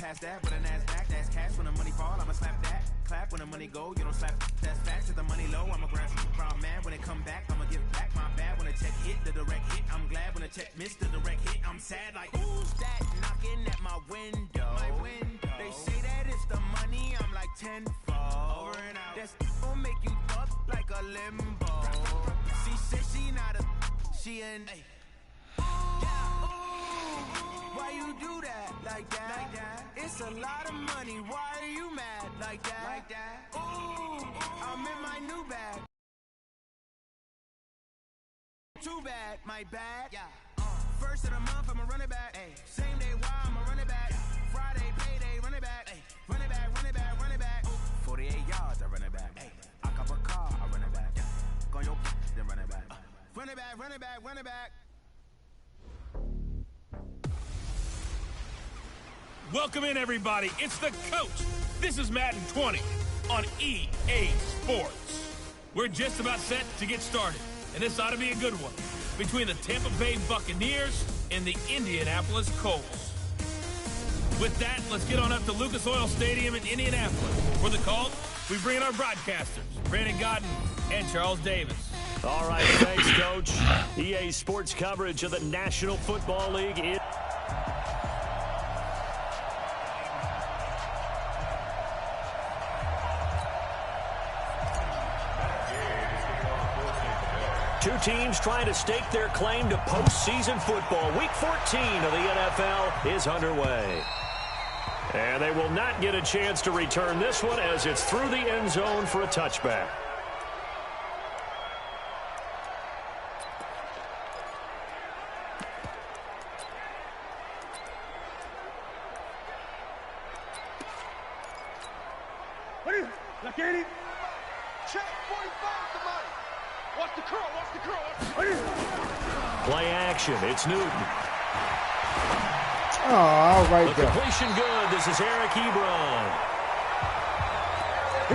past that with a NASDAQ. That's cash when the money fall, I'ma slap that. Clap when the money go, you don't slap. That's facts. If the money low, I'ma grab brown man. When it come back, I'ma give back my bad. When the check hit, the direct hit. I'm glad when the check missed the direct hit. I'm sad like, who's that knocking at my window? They say that it's the money, I'm like tenfold. Over and out. That's gon' make you up like a limbo. She said she not a, she an why you do that like that? It's a lot of money. Why are you mad like that? Ooh, I'm in my new bag. Too bad, my bad. Yeah. First of the month, I'ma run it back. Ay. Same day, why I'ma run it back. Friday, payday, run it back. Ay. Run it back, run it back, run it back. 48 yards, I run it back. Ay. I cop a car, I run it back. Go your then run it back. Run it back, run it back, run it back. Welcome in, everybody. It's the coach. This is Madden 20 on EA Sports. We're just about set to get started, and this ought to be a good one between the Tampa Bay Buccaneers and the Indianapolis Colts. With that, let's get on up to Lucas Oil Stadium in Indianapolis. For the Colts, we bring in our broadcasters, Brandon Godden and Charles Davis. All right, thanks, Coach. EA Sports coverage of the National Football League is... Two teams trying to stake their claim to postseason football. Week 14 of the NFL is underway. And they will not get a chance to return this one as it's through the end zone for a touchback. Play action. It's Newton. Oh, right the there. Completion good. This is Eric Ebron.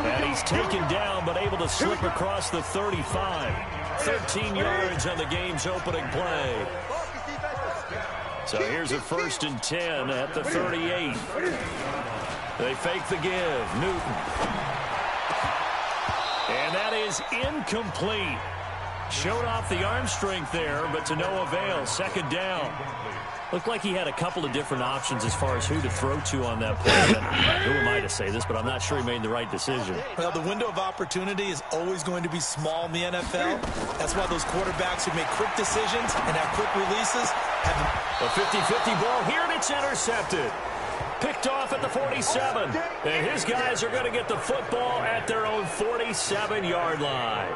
And he's taken down, but able to slip across the 35. 13 yards on the game's opening play. So here's a 1st and 10 at the 38. They fake the give. Newton. And that is incomplete. Showed off the arm strength there, but to no avail. 2nd down. Looked like he had a couple of different options as far as who to throw to on that play. Who am I to say this, but I'm not sure he made the right decision. Well, the window of opportunity is always going to be small in the NFL. That's why those quarterbacks who make quick decisions and have quick releases have a 50-50 ball here, and it's intercepted. Picked off at the 47. And his guys are going to get the football at their own 47-yard line.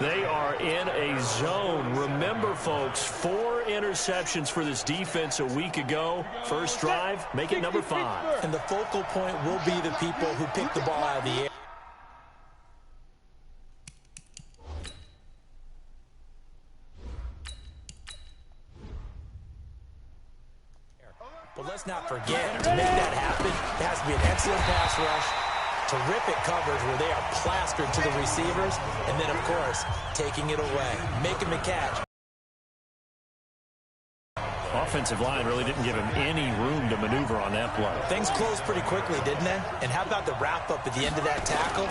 They are in a zone. Remember, folks, 4 interceptions for this defense a week ago. First drive, make it number 5. And the focal point will be the people who pick the ball out of the air. But let's not forget, to make that happen, it has to be an excellent pass rush, terrific coverage where they are plastered to the receivers, and then, of course, taking it away, making the catch. Offensive line really didn't give him any room to maneuver on that play. Things closed pretty quickly, didn't they? And how about the wrap-up at the end of that tackle?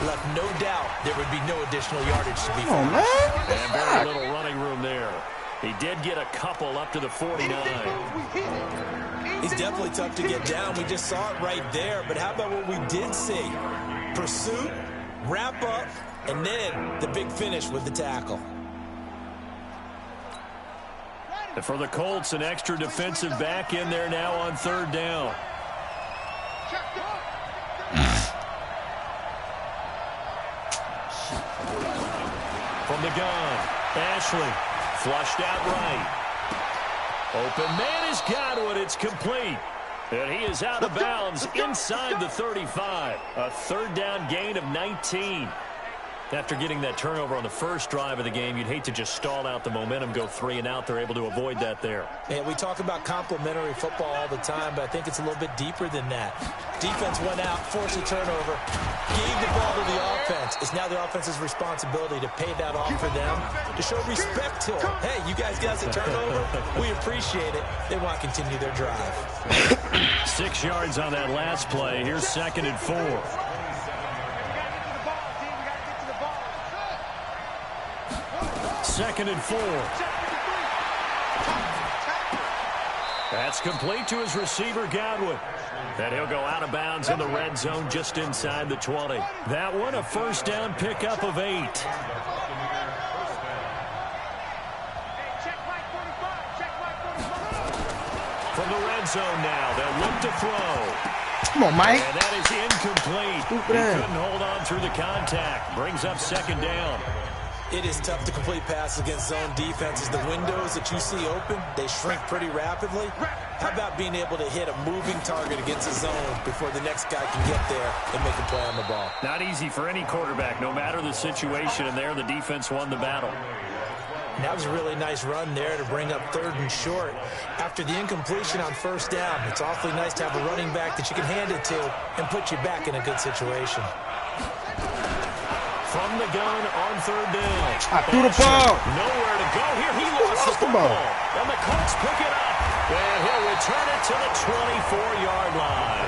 Left no doubt there would be no additional yardage to be found. And very little running room there. He did get a couple up to the 49. He's definitely tough to get down. We just saw it right there. But how about what we did see? Pursuit, wrap up, and then the big finish with the tackle. And for the Colts, an extra defensive back in there now on 3rd down. From the gun, Ashley flushed out right. Open man has got it. It's complete. And he is out of bounds inside the 35. A 3rd down gain of 19. After getting that turnover on the first drive of the game, you'd hate to just stall out the momentum, go 3 and out. They're able to avoid that there. Yeah, we talk about complementary football all the time, but I think it's a little bit deeper than that. Defense went out, forced a turnover, gave the ball to the offense. It's now the offense's responsibility to pay that off for them, to show respect to them. Hey, you guys got the turnover. We appreciate it. They want to continue their drive. 6 yards on that last play. Here's 2nd and 4. Second and 4. That's complete to his receiver, Godwin. And he'll go out of bounds in the red zone just inside the 20. That one a first down pickup of 8. From the red zone now, they'll look to throw. Come on, Mike. And that is incomplete. He couldn't hold on through the contact. Brings up 2nd down. It is tough to complete passes against zone defenses. The windows that you see open, they shrink pretty rapidly. How about being able to hit a moving target against a zone before the next guy can get there and make a play on the ball? Not easy for any quarterback, no matter the situation, and there the defense won the battle. And that was a really nice run there to bring up 3rd and short. After the incompletion on 1st down, it's awfully nice to have a running back that you can hand it to and put you back in a good situation. From the gun on 3rd down. I threw the ball. Nowhere to go here. He lost the ball. And the Colts pick it up. And he'll return it to the 24-yard line.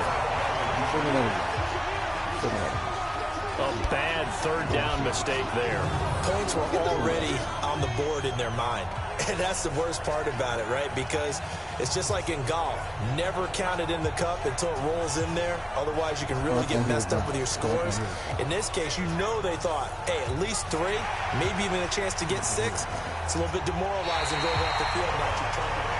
A bad 3rd down mistake there. Points were already on the board in their mind. And that's the worst part about it, right? Because it's just like in golf. Never count it in the cup until it rolls in there. Otherwise, you can really get messed up with your scores. In this case, you know they thought, hey, at least 3, maybe even a chance to get 6. It's a little bit demoralizing going off the field not to turn it.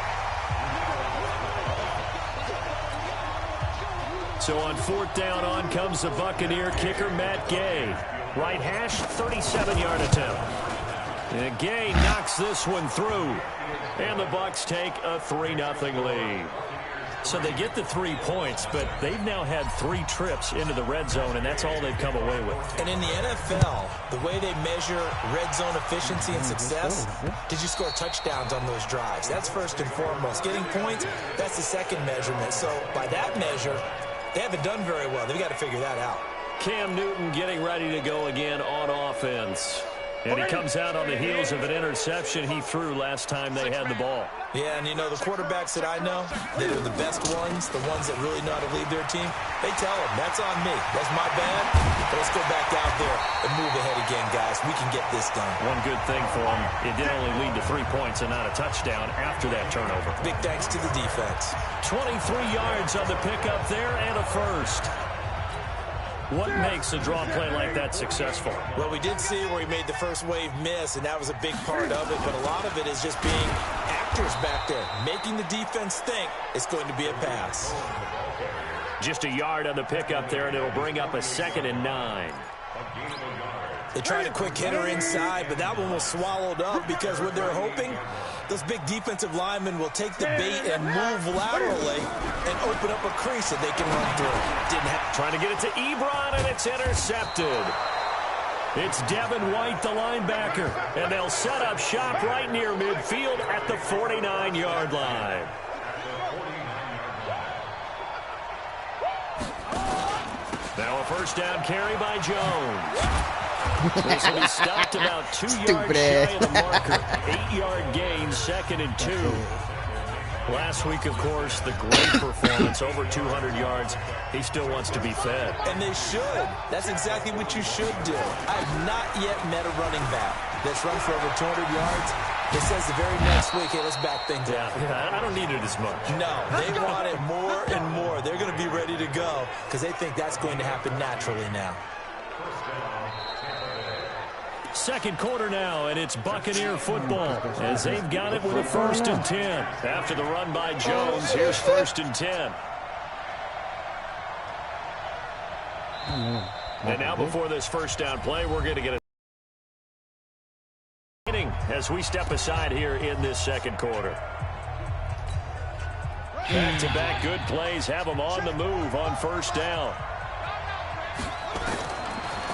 So on 4th down, on comes the Buccaneer kicker, Matt Gay. Right hash, 37-yard attempt. And Gay knocks this one through. And the Bucs take a 3-0 lead. So they get the 3 points, but they've now had 3 trips into the red zone, and that's all they've come away with. And in the NFL, the way they measure red zone efficiency and success, did you score touchdowns on those drives? That's first and foremost. Getting points, that's the second measurement. So by that measure, they haven't done very well. They've got to figure that out. Cam Newton getting ready to go again on offense. And he comes out on the heels of an interception he threw last time they had the ball. Yeah, and you know, the quarterbacks that I know, that are the best ones, the ones that really know how to lead their team, they tell them, that's on me. That's my bad. But let's go back out there and move ahead again, guys. We can get this done. One good thing for them, it did only lead to 3 points and not a touchdown after that turnover. Big thanks to the defense. 23 yards on the pickup there and a first. What makes a draw play like that successful? Well, we did see where he made the first wave miss, and that was a big part of it. But a lot of it is just being actors back there, making the defense think it's going to be a pass. Just a yard on the pickup there, and it'll bring up a 2nd and 9. They tried a quick hitter inside, but that one was swallowed up because what they're hoping, those big defensive linemen will take the bait and move laterally and open up a crease that they can run through. Didn't have. Trying to get it to Ebron, and it's intercepted. It's Devin White, the linebacker, and they'll set up shop right near midfield at the 49-yard line. Now a first down carry by Jones. This will be stopped about 2 yards shy of the marker. 8-yard gain, 2nd and 2. Last week, of course, the great performance, over 200 yards. He still wants to be fed. And they should. That's exactly what you should do. I have not yet met a running back that's run for over 200 yards that says the very next week, hey, let's back things up. Yeah, I don't need it as much. No, they want it more and more. They're going to be ready to go because they think that's going to happen naturally now. Second quarter now, and it's Buccaneer football as they've got it with a 1st and 10. After the run by Jones, here's 1st and 10. And now before this first down play, we're going to get a as we step aside here in this second quarter. Back-to-back good plays have them on the move on 1st down.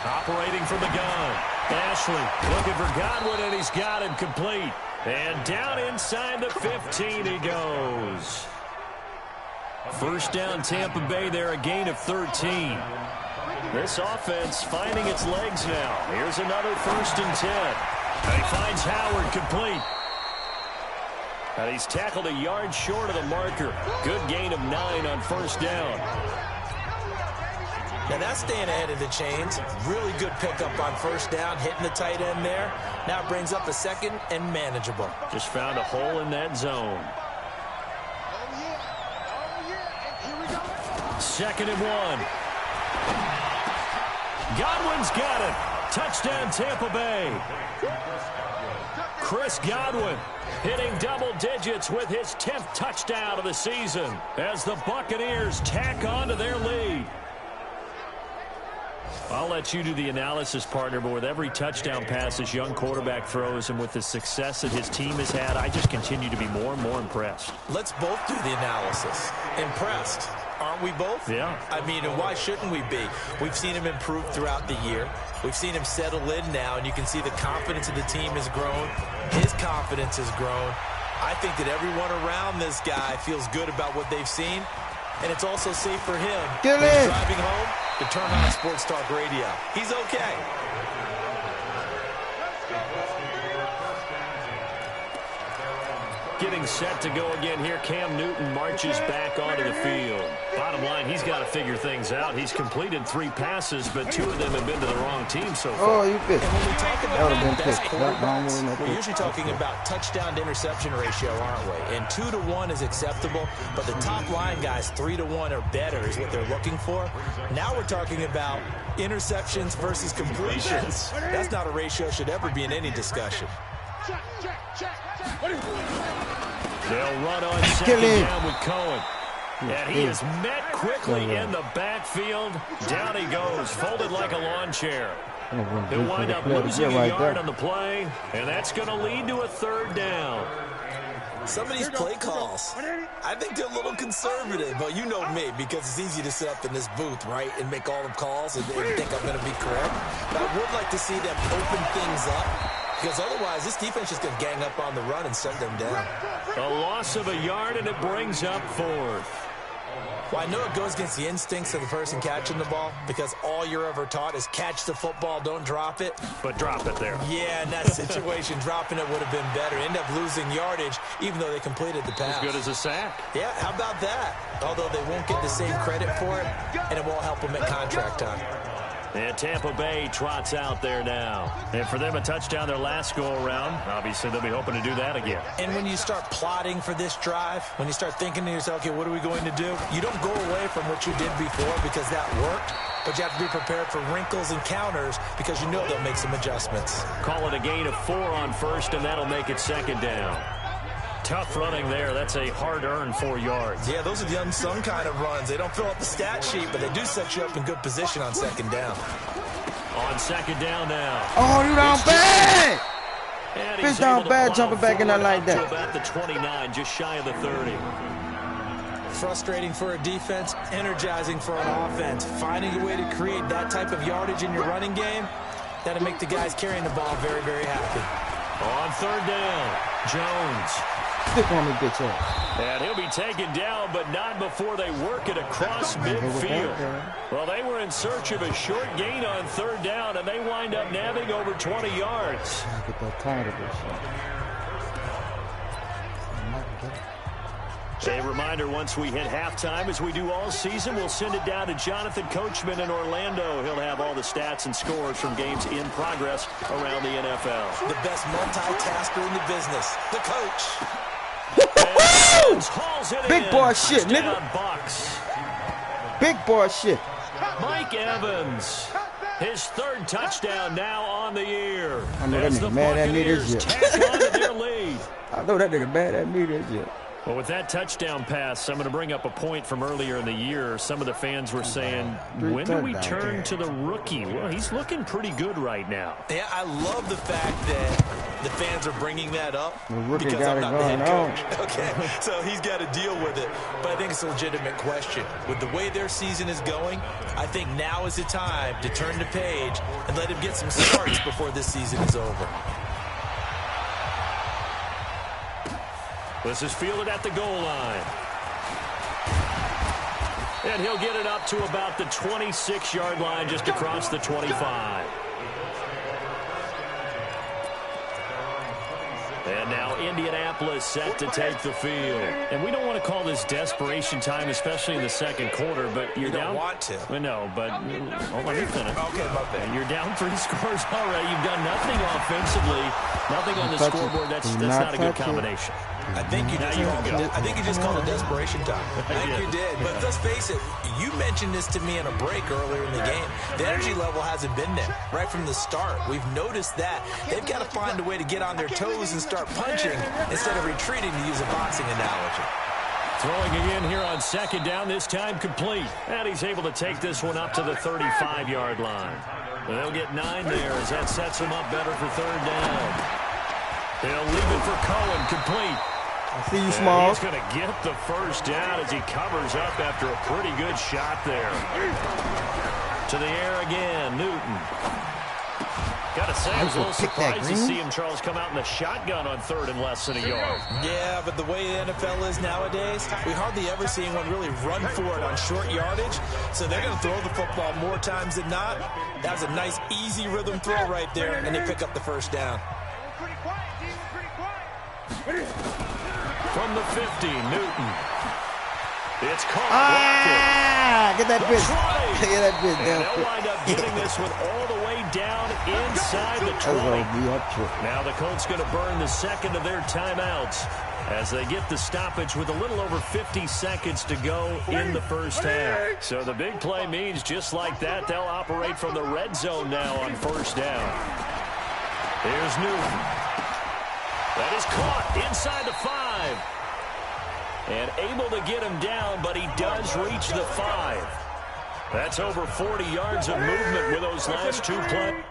Operating from the gun. Ashley looking for Godwin, and he's got him complete. And down inside the 15 he goes. First down, Tampa Bay there, a gain of 13. This offense finding its legs now. Here's another 1st and 10. And he finds Howard complete. And he's tackled a yard short of the marker. Good gain of 9 on 1st down. Now that's staying ahead of the chains. Really good pickup on 1st down, hitting the tight end there. Now brings up a 2nd and manageable. Just found a hole in that zone. 2nd and 1. Godwin's got it. Touchdown, Tampa Bay. Chris Godwin hitting double digits with his 10th touchdown of the season as the Buccaneers tack on to their lead. I'll let you do the analysis, partner, but with every touchdown pass this young quarterback throws and with the success that his team has had, I just continue to be more and more impressed. Let's both do the analysis. Impressed. Aren't we both? Yeah. I mean, and why shouldn't we be? We've seen him improve throughout the year. We've seen him settle in now, and you can see the confidence of the team has grown. His confidence has grown. I think that everyone around this guy feels good about what they've seen, and it's also safe for him when he's driving home to turn on Sports Talk Radio. He's okay. Getting set to go again here. Cam Newton marches back onto the field. Bottom line, he's got to figure things out. He's completed 3 passes, but 2 of them have been to the wrong team so far. Oh, you pitched. And when we talk about best quarterbacks, No, we're usually talking about touchdown to interception ratio, aren't we? And 2 to 1 is acceptable, but the top line guys, 3 to 1 or better is what they're looking for. Now we're talking about interceptions versus completions. That's not a ratio should ever be in any discussion. They'll run on 2nd down with Cohen. And he is met quickly in the backfield. Down he goes, folded like a lawn chair. He'll wind up losing a yard on the play, and that's going to lead to a 3rd down. Some of these play calls, I think they're a little conservative, but you know me, because it's easy to sit up in this booth, right, and make all the calls and think I'm going to be correct. But I would like to see them open things up, because otherwise this defense is going to gang up on the run and shut them down. A loss of a yard, and it brings up 4th. Well, I know it goes against the instincts of the person catching the ball, because all you're ever taught is catch the football, don't drop it. But drop it there. Yeah, in that situation, dropping it would have been better. End up losing yardage, even though they completed the pass. As good as a sack. Yeah, how about that? Although they won't get the same credit for it, and it won't help them at contract time. And Tampa Bay trots out there now. And for them, a touchdown their last go-around. Obviously, they'll be hoping to do that again. And when you start plotting for this drive, when you start thinking to yourself, okay, what are we going to do? You don't go away from what you did before because that worked, but you have to be prepared for wrinkles and counters because you know they'll make some adjustments. Call it a gain of 4 on 1st, and that'll make it 2nd down. Tough running there. That's a hard-earned 4 yards. Yeah, those are the unsung kind of runs. They don't fill up the stat sheet, but they do set you up in good position on 2nd down. On 2nd down now. Oh, you down bad! And Fish down bad, jumping back in there like that. About the 29, just shy of the 30. Frustrating for a defense, energizing for an offense. Finding a way to create that type of yardage in your running game, that'll make the guys carrying the ball very, very happy. On 3rd down, Jones. Stick on me, bitch ass. And he'll be taken down, but not before they work it across midfield. Well, they were in search of a short gain on 3rd down, and they wind up nabbing over 20 yards. I get that tired of this shit. A reminder, once we hit halftime, as we do all season, we'll send it down to Jonathan Coachman in Orlando. He'll have all the stats and scores from games in progress around the NFL. The best multitasker in the business, the coach. Big boy shit, nigga. Bucks. Big boy shit. Mike Evans, his 3rd touchdown now on the year. I know that nigga mad at me this year. Tack on to their lead. I know that nigga mad at me this year. Well, with that touchdown pass, I'm going to bring up a point from earlier in the year. Some of the fans were saying, when do we turn to the rookie? Well, he's looking pretty good right now. Yeah, I love the fact that the fans are bringing that up because I'm not the head coach. Okay, so he's got to deal with it. But I think it's a legitimate question. With the way their season is going, I think now is the time to turn the page and let him get some starts before this season is over. This is fielded at the goal line. And he'll get it up to about the 26-yard line, just across the 25. And now Indianapolis set to take the field. And we don't want to call this desperation time, especially in the second quarter, but you're down. You don't want to. Well, no, but hold on, let me finish. Okay, my bad. You're down 3 scores already. You've done nothing offensively, nothing on the scoreboard. That's not a good combination. I think you just called it desperation time. I think you did. But let's face it, you mentioned this to me in a break earlier in the game. The energy level hasn't been there right from the start. We've noticed that. They've got to find a way to get on their toes and start punching instead of retreating, to use a boxing analogy. Throwing again here on second down, this time complete. And he's able to take this one up to the 35-yard line. They'll get 9 there as that sets him up better for third down. He'll leave it for Cohen, complete. I see you, Small. He's going to get the first down as he covers up after a pretty good shot there. To the air again, Newton. Got to say, I was a little surprised to see him, Charles, come out in the shotgun on third and less than a yard. Yeah, but the way the NFL is nowadays, we hardly ever see anyone really run for it on short yardage. So they're going to throw the football more times than not. That was a nice, easy rhythm throw right there, and they pick up the first down. From the 50, Newton. It's caught. Get that bitch. Get that bitch down. And they'll wind up getting this one all the way down inside the 20. Now the Colts going to burn the second of their timeouts as they get the stoppage with a little over 50 seconds to go in the first half. So the big play means just like that, they'll operate from the red zone now on first down. Here's Newton. That is caught inside the 5. And able to get him down, but he does reach the 5. That's over 40 yards of movement with those last 2 plays.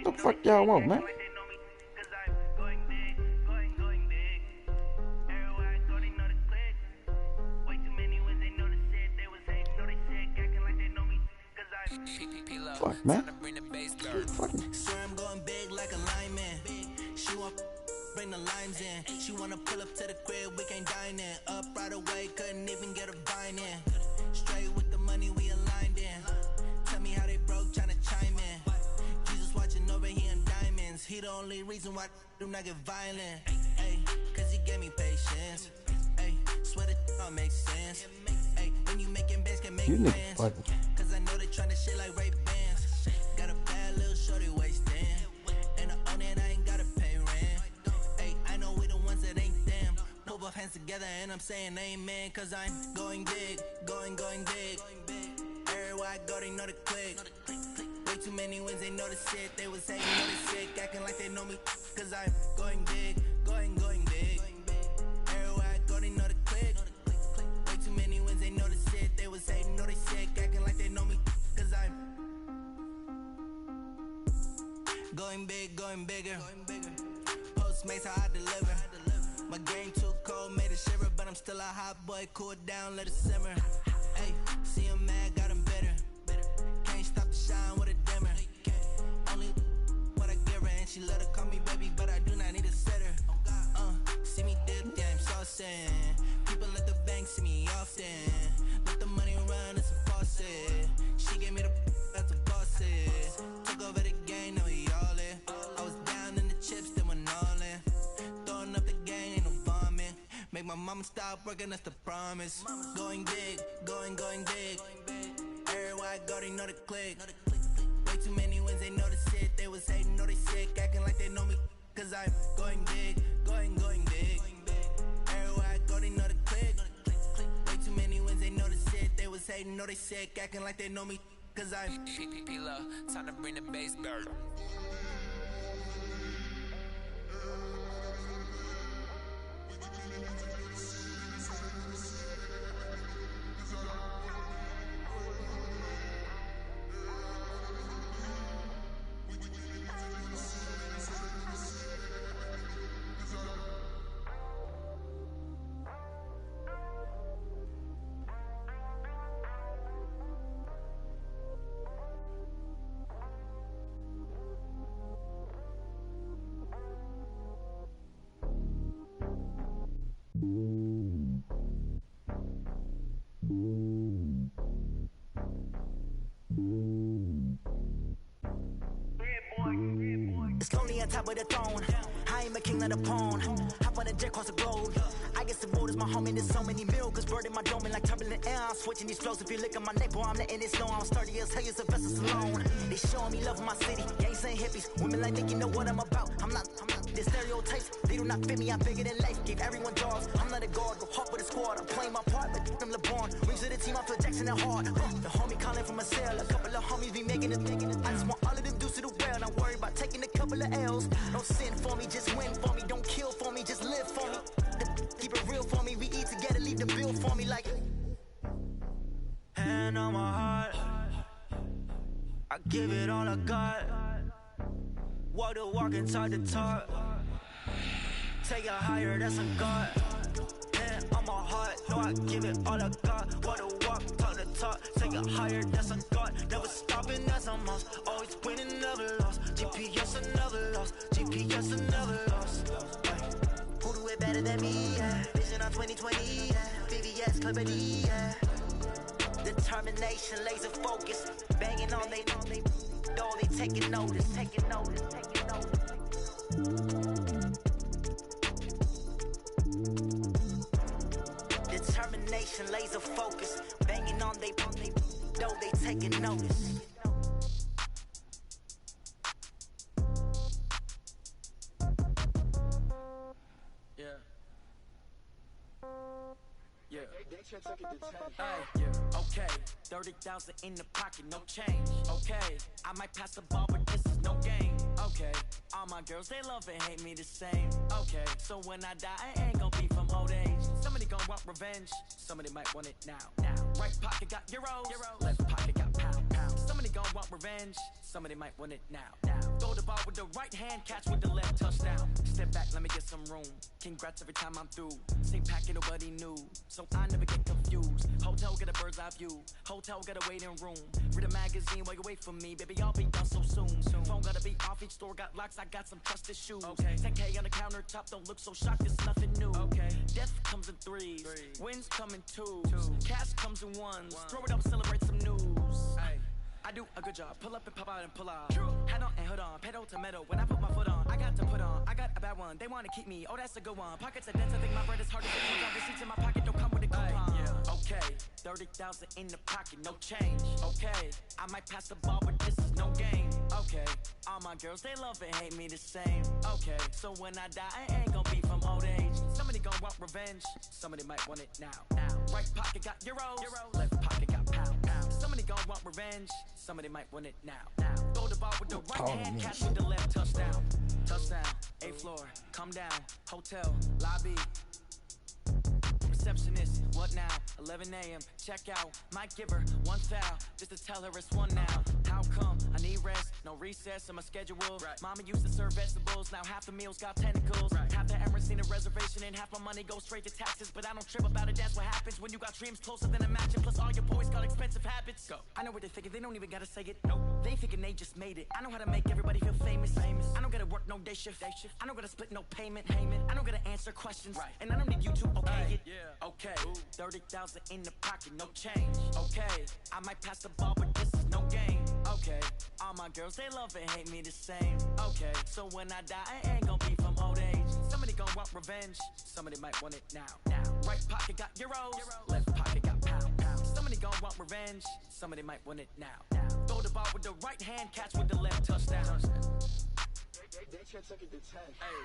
What the fuck y'all want, man? Fuck, man. Swear I'm going big like a lineman. She want bring the lines in. She wanna pull up to the crib, we can't dine in. Up right away, couldn't even get a vine in. Straight with the money we aligned in. Tell me how they broke, tryna chime in. Jesus watching over here in diamonds. He the only reason why do not get violent. Ay, cause he gave me patience. Ay, swear that all makes sense. Ay, when you making bands can make plans. Cause I know they tryna shit like Ray Bans. Got a bad little shorty wasting. And I own it, I ain't gotta pay rent. Ay, I know we the ones that ain't them. Put both hands together and I'm saying amen. Cause I'm going big, going big. Everywhere I go, they know the click. Way too many wins, they know the shit. They was hating, know the sick, acting like they know me. Cause I'm going big, going big. Everywhere I go, they know the click. Way too many wins, they know the shit. They was hating, know they sick, acting like they know me. Cause I'm going big, going bigger. Postmates how I deliver. My game too cold, made it shiver, but I'm still a hot boy. Cool it down, let it simmer. Hey, see him mad, got him bitter. Can't stop the shine with a dimmer. Only what I give her, and she let her call me baby, but I do not need a sitter. See me dip, yeah, I'm saucing. People at the bank see me often. Let the money run, it's a faucet. She gave me the that's a faucet. Took over the game, now we all in. I was down in the chips, then went all in. Throwing up the game, ain't no bombing. Make my mama stop working, that's the promise. Going big, going big. Everywhere I go, they know the click. Way too many wins, they know the shit. They was hating, know they sick, acting like they know me. Cause I'm going big, going big. Everywhere I go, they know the click. Way too many wins, they know the shit. They was hating, know they sick, acting like they know me. Cause I'm P-Lo, time to bring the bass back. It's lonely on top of the throne. I am a king of the pawn. Hop on a jet across the globe. I guess the world is my home and there's so many milkers bird in my dome and like turbulent air. I'm switching these flows. If you look at my neck, boy, I'm letting it snow. I'm sturdy as hell, as a vessel alone. They showing me love in my city. Gangs and hippies. Women like think you know what I'm about. I'm not. The stereotypes, they do not fit me. I'm bigger than life. Give everyone jobs. I'm not a guard. Go hard with a squad. I'm playing my part, but them LeBron. Rings to the team. I feel Jackson and hard. The homie calling from a cell. A couple of homies be making it. I just want all of them dudes to do well. Don't worry about taking a couple of L's. Don't sin for me, just win for me. Don't kill for me, just live for me. Keep it real for me. We eat together, leave the bill for me like. Hand on my heart, I give it all I got. Walk the walk and talk the talk. Take it higher, that's a God. Hand on my heart, no, I give it all I got. Walk the walk, talk the talk. Take it higher, that's a God. Never stopping, that's a must. Always winning, never lost. GPS, I never lost. GPS, I never lost. Who do it better than me? Yeah. Vision on 2020. Yeah. VVS, Clarity. Yeah. Determination, laser focus. Banging on they though they taking notice. Determination, laser focus. Banging on they though they taking notice. Okay, 30,000 in the pocket, no change. Okay, I might pass the ball, but this is no game. Okay, all my girls, they love and hate me the same. Okay, so when I die, I ain't gonna be from old age. Somebody gonna want revenge, somebody might want it now. Right pocket got euros, left pocket got pound. Somebody gonna want revenge, somebody might want it now. Throw the ball with the right hand, catch with the left, touchdown. Step back, let me get some room. Congrats every time I'm through. Same packet, nobody knew, so I never get confused. Hotel get a bird's eye view. Hotel get a waiting room. Read a magazine while you wait for me, baby. I'll be done so soon. Phone gotta be off. Each store got locks. I got some trusted shoes. Okay. 10K on the countertop. Don't look so shocked. It's nothing new. Okay. Death comes in threes. Wins come in twos. Cash comes in ones. Throw it up, celebrate some news. Ay. I do a good job. Pull up and pop out and pull out. Head on and hood on. Pedal to metal. When I put my foot on, I got to put on. I got a bad one. They want to keep me. Oh, that's a good one. Pockets are dense. I think my bread is hard to get. Receipts in my pocket don't come with a coupon. Okay. 30,000 in the pocket, no change. Okay, I might pass the ball, but this is no game. Okay, all my girls, they love and hate me the same. Okay, so when I die, I ain't gonna be from old age. Somebody gonna want revenge, somebody might want it now. Right pocket got euros, left pocket got pound. Somebody gonna want revenge, somebody might want it now. Throw the ball with the right hand, catch with the left, touchdown. Touchdown, 8th floor, come down, hotel, lobby. Receptionist, what now? 11 a.m. Check out. Might give her one foul just to tell her it's one now. How come? I need rest, no recess in my schedule. Right. Mama used to serve vegetables, now half the meals got tentacles. Right. Half the Emirates need a reservation and half my money goes straight to taxes. But I don't trip about it, that's what happens when you got dreams closer than a match. And plus all your boys got expensive habits. Go. I know what they're thinking, they don't even gotta say it. Nope. They ain't thinking they just made it. I know how to make everybody feel famous. I don't gotta work no day shift. I don't gotta split no payment. I don't gotta answer questions. Right. And I don't need you to okay it. Yeah. Okay. 30,000 in the pocket, no change. Okay, I might pass the ball, but this is no game. Okay, all my girls, they love and hate me the same. Okay, so when I die, I ain't gonna be from old age. Somebody gonna want revenge, somebody might want it now. Right pocket got euros, left pocket got pound. Somebody gonna want revenge, somebody might want it now. Throw the ball with the right hand, catch with the left, touchdown. They took it to 10. Hey.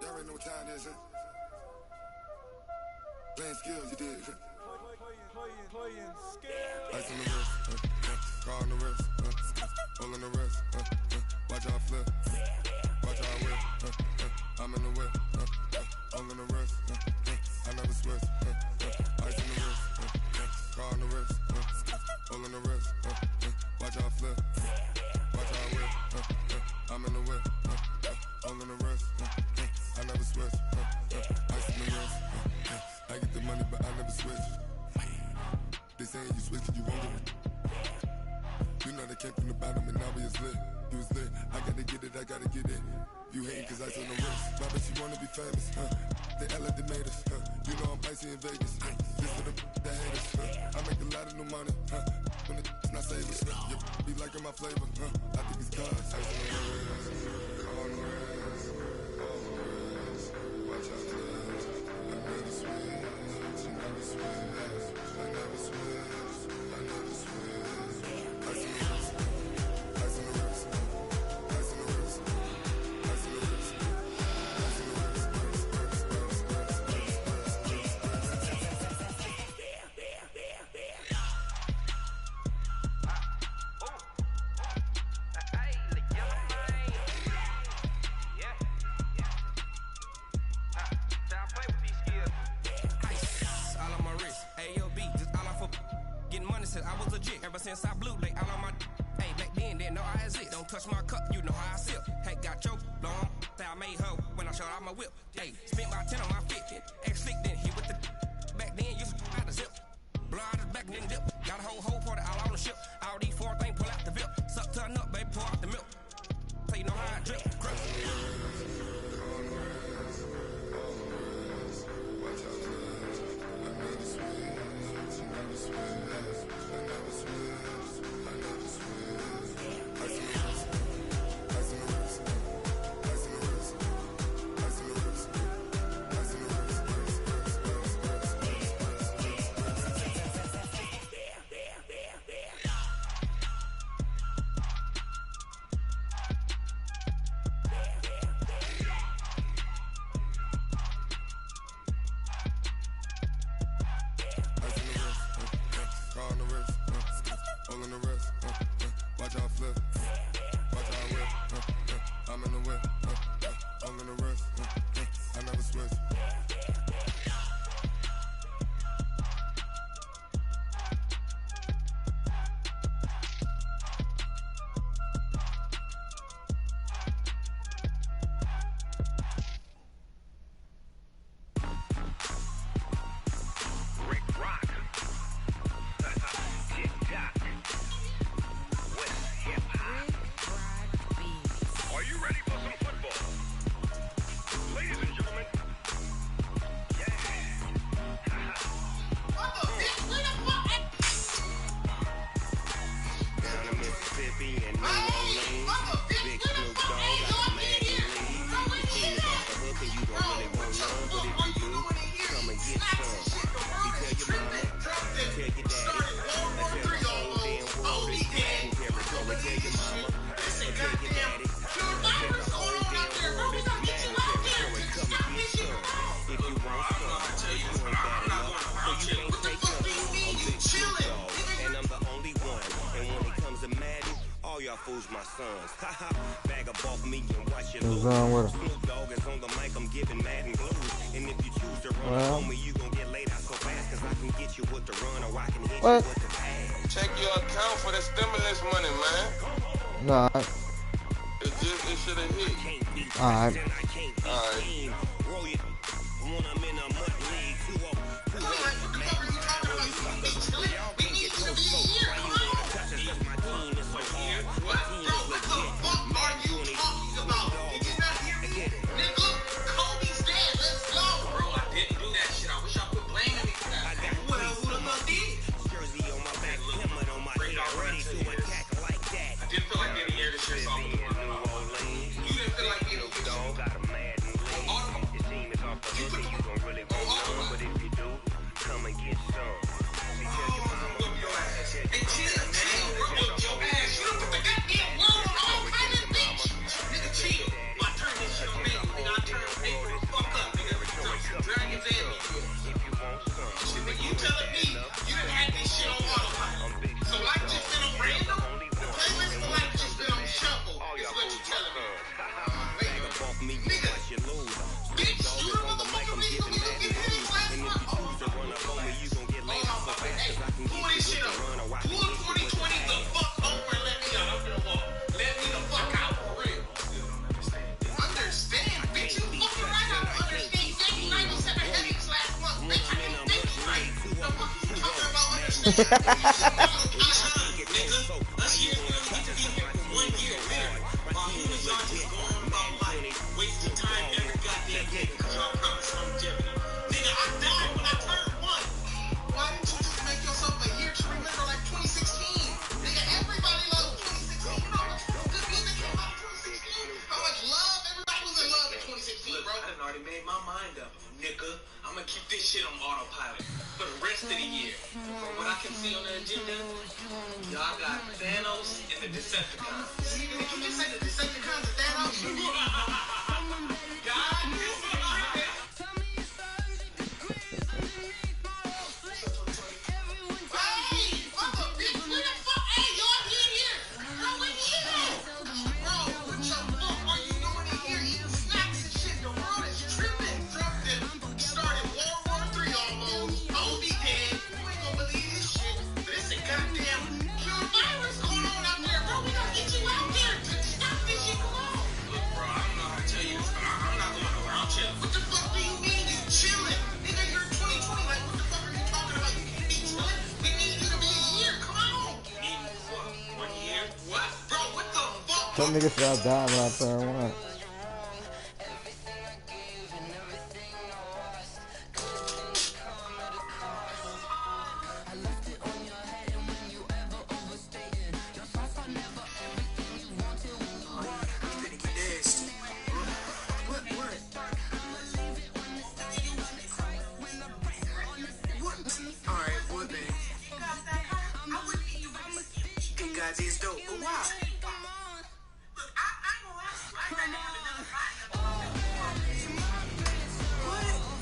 Y'all already know what time it is, huh? Playing skills, you did. Playing skills. Ice on the wrist, car on the wrist, hole in the wrist, watch out flip, watch out whip, I'm in the whip, hole in the wrist, I never switch, ice on the wrist, car on the wrist, hole in the wrist, watch out flip, watch out whip, I'm in the whip, hole in the wrist, I never switch, ice on the wrist, I get the money but I never switch. They saying you switch and you won't get it. You know they came from the bottom and now we is lit. You was lit, I gotta get it, I gotta get it. You hating cause ice on the wrist. Why but she wanna be famous, They act like they made us, You know I'm icy in Vegas, This for the haters, I make a lot of new money, When it's not savers, You be liking my flavor, I think it's cause ice on the wrist, on the wrist, on the wrist. Watch out for this, I never switch, I never switch. I never switch, I never switch. Ice on the wrist, ice on the wrist, ice on the wrist, ice on the wrist, ice on the wrist, I was legit ever since I blew they all on my hey back then didn't know I exist. Don't touch my cup, you know how I sip. Hey, got choked, long that I made her when I showed out my whip. Hey, spent my 10 on my 50. Ex-slick then hit with the back then used to out the zip. Blow out his back then dip. Got a whole party all on the ship. All these 4 things pull out the VIP. Suck turn up, baby, pour out the milk. So you know how I drip. Crush. Fools my sons. Bag up off me and watch your lose. Snoop Dogg is on the mic, I'm giving Madden blues. And if you choose to run up on me, you gon' get laid out so fast. Cause I can get you with the run or I can hit you with the pass. Check your account for the stimulus money, man. Nah. It should have hit. Alright. Alright. When I'm in a mud league, 2-0. We need you to be here. My team is so hard. What the fuck are you talking about? Did you not hear me? Nigga, Kobe's dead. Let's go. Bro, I didn't do that shit. I wish I put blame on me. I'm gonna keep this shit on autopilot for the rest of the year. From what I can see on the agenda, y'all got Thanos and the Decepticons. Did you just say the Decepticons and Thanos? Some niggas said I'll die when I turn 1. Is dope, but why?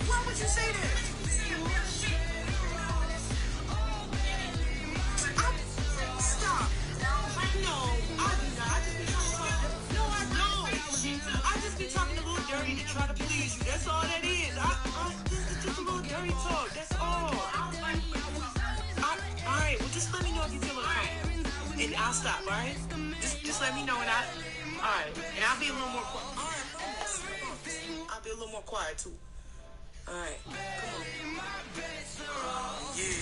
Why would you say that? Stop. No, I do not. No, I don't. I just be talking a little dirty to try to please you. That's all that is. It's just a little dirty talk. That's all. Alright, well just let me know if you feel uncomfortable. And I'll stop, alright? Just let me know and alright. And I'll be a little more quiet. I'll be a little more quiet too. Alright, come on. Yeah.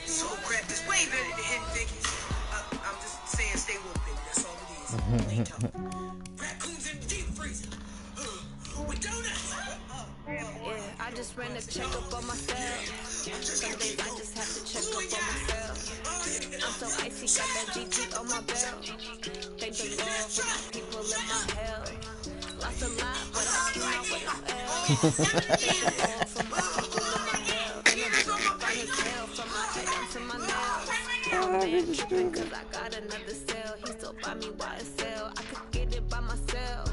So crap is way better than Hidden Figures. I'm just saying stay woke, baby. That's all it is. Raccoons in the deep freezer. With donuts. Yeah, I just ran a checkup on myself. Some days I just have to check up on myself. I'm so icy, got that GT on my belt. Thank the Lord for the people in my hell. Lost a lot, but I came out with no L. Thank the Lord for my people in my hell. Find his hell from my head down to my nails. Man tripping cause I got another cell. He still buy me YSL. I could get it by myself.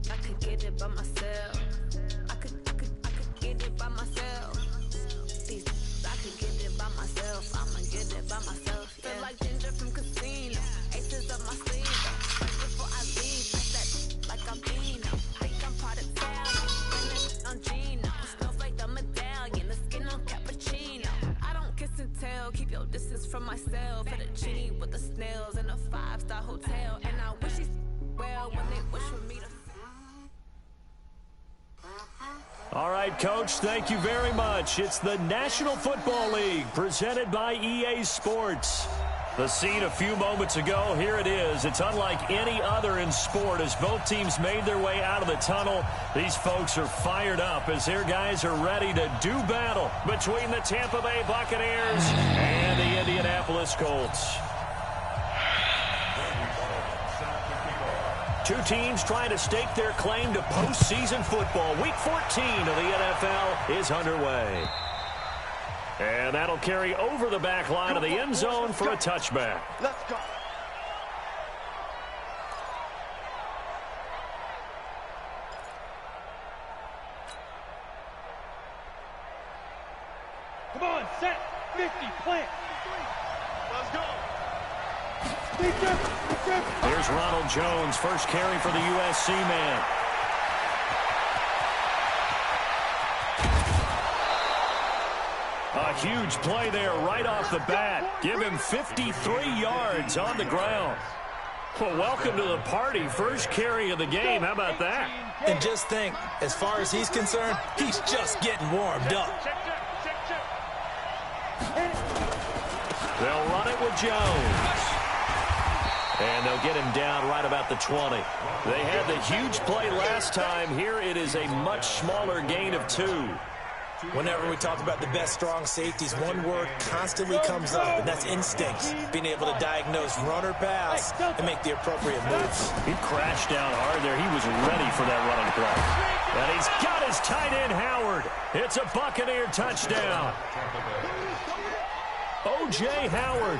I could get it by myself. I could get it by myself. I could get it by myself. I'ma get it by myself. Yeah. Feel like Ginger from Casino. Aces up my sleeve. Right before I leave, like I'm Dino. Think I'm part of town. On Gino. Smells like the medallion. The skin on cappuccino. I don't kiss and tell. Keep your distance from myself. Fettuccine with the snails in a 5-star hotel. And I wish he's well when they wish for me to. All right, Coach, thank you very much. It's the National Football League presented by EA Sports. The scene a few moments ago, here it is. It's unlike any other in sport as both teams made their way out of the tunnel. These folks are fired up as their guys are ready to do battle between the Tampa Bay Buccaneers and the Indianapolis Colts. Two teams trying to stake their claim to postseason football. Week 14 of the NFL is underway. And that'll carry over the back line of the end zone for a touchback. Let's go. Come on, set, 50, plant. Let's go. Here's Ronald Jones, first carry for the USC man. A huge play there right off the bat. Give him 53 yards on the ground. Well, welcome to the party. First carry of the game. How about that? And just think, as far as he's concerned, he's just getting warmed up. They'll run it with Jones. And they'll get him down right about the 20. They had the huge play last time. Here it is a much smaller gain of 2. Whenever we talk about the best strong safeties, one word constantly comes up, and that's instinct. Being able to diagnose run or pass and make the appropriate moves. He crashed down hard there. He was ready for that running play. And he's got his tight end, Howard. It's a Buccaneer touchdown. O.J. Howard,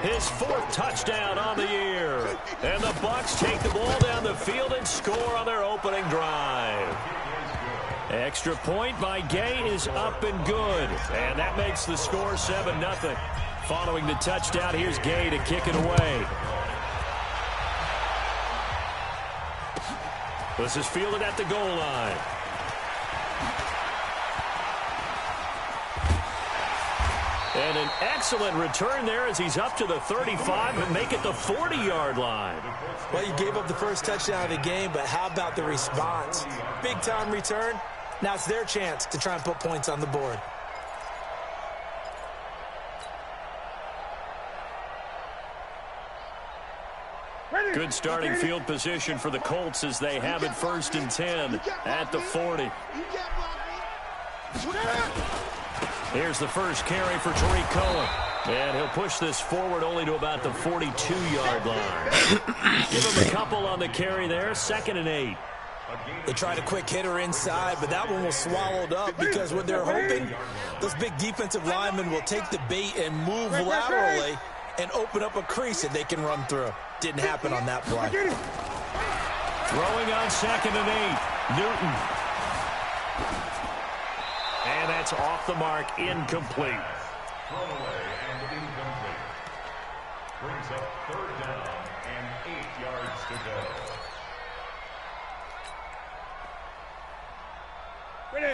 his 4th touchdown on the year. And the Bucs take the ball down the field and score on their opening drive. Extra point by Gay is up and good. And that makes the score 7-0. Following the touchdown, here's Gay to kick it away. This is fielded at the goal line. And an excellent return there as he's up to the 35 and make it the 40-yard line. Well, you gave up the first touchdown of the game, but how about the response? Big-time return. Now it's their chance to try and put points on the board. Good starting field position for the Colts as they have it 1st and 10 at the 40. Here's the first carry for Tariq Cohen. And he'll push this forward only to about the 42-yard line. Give him a couple on the carry there. 2nd and 8. They tried a quick hitter inside, but that one was swallowed up because what they're hoping, those big defensive linemen will take the bait and move laterally and open up a crease that they can run through. Didn't happen on that play. Throwing on 2nd and 8. Newton. And that's off the mark, incomplete. Throwaway and incomplete. Brings up 3rd down and 8 yards to go.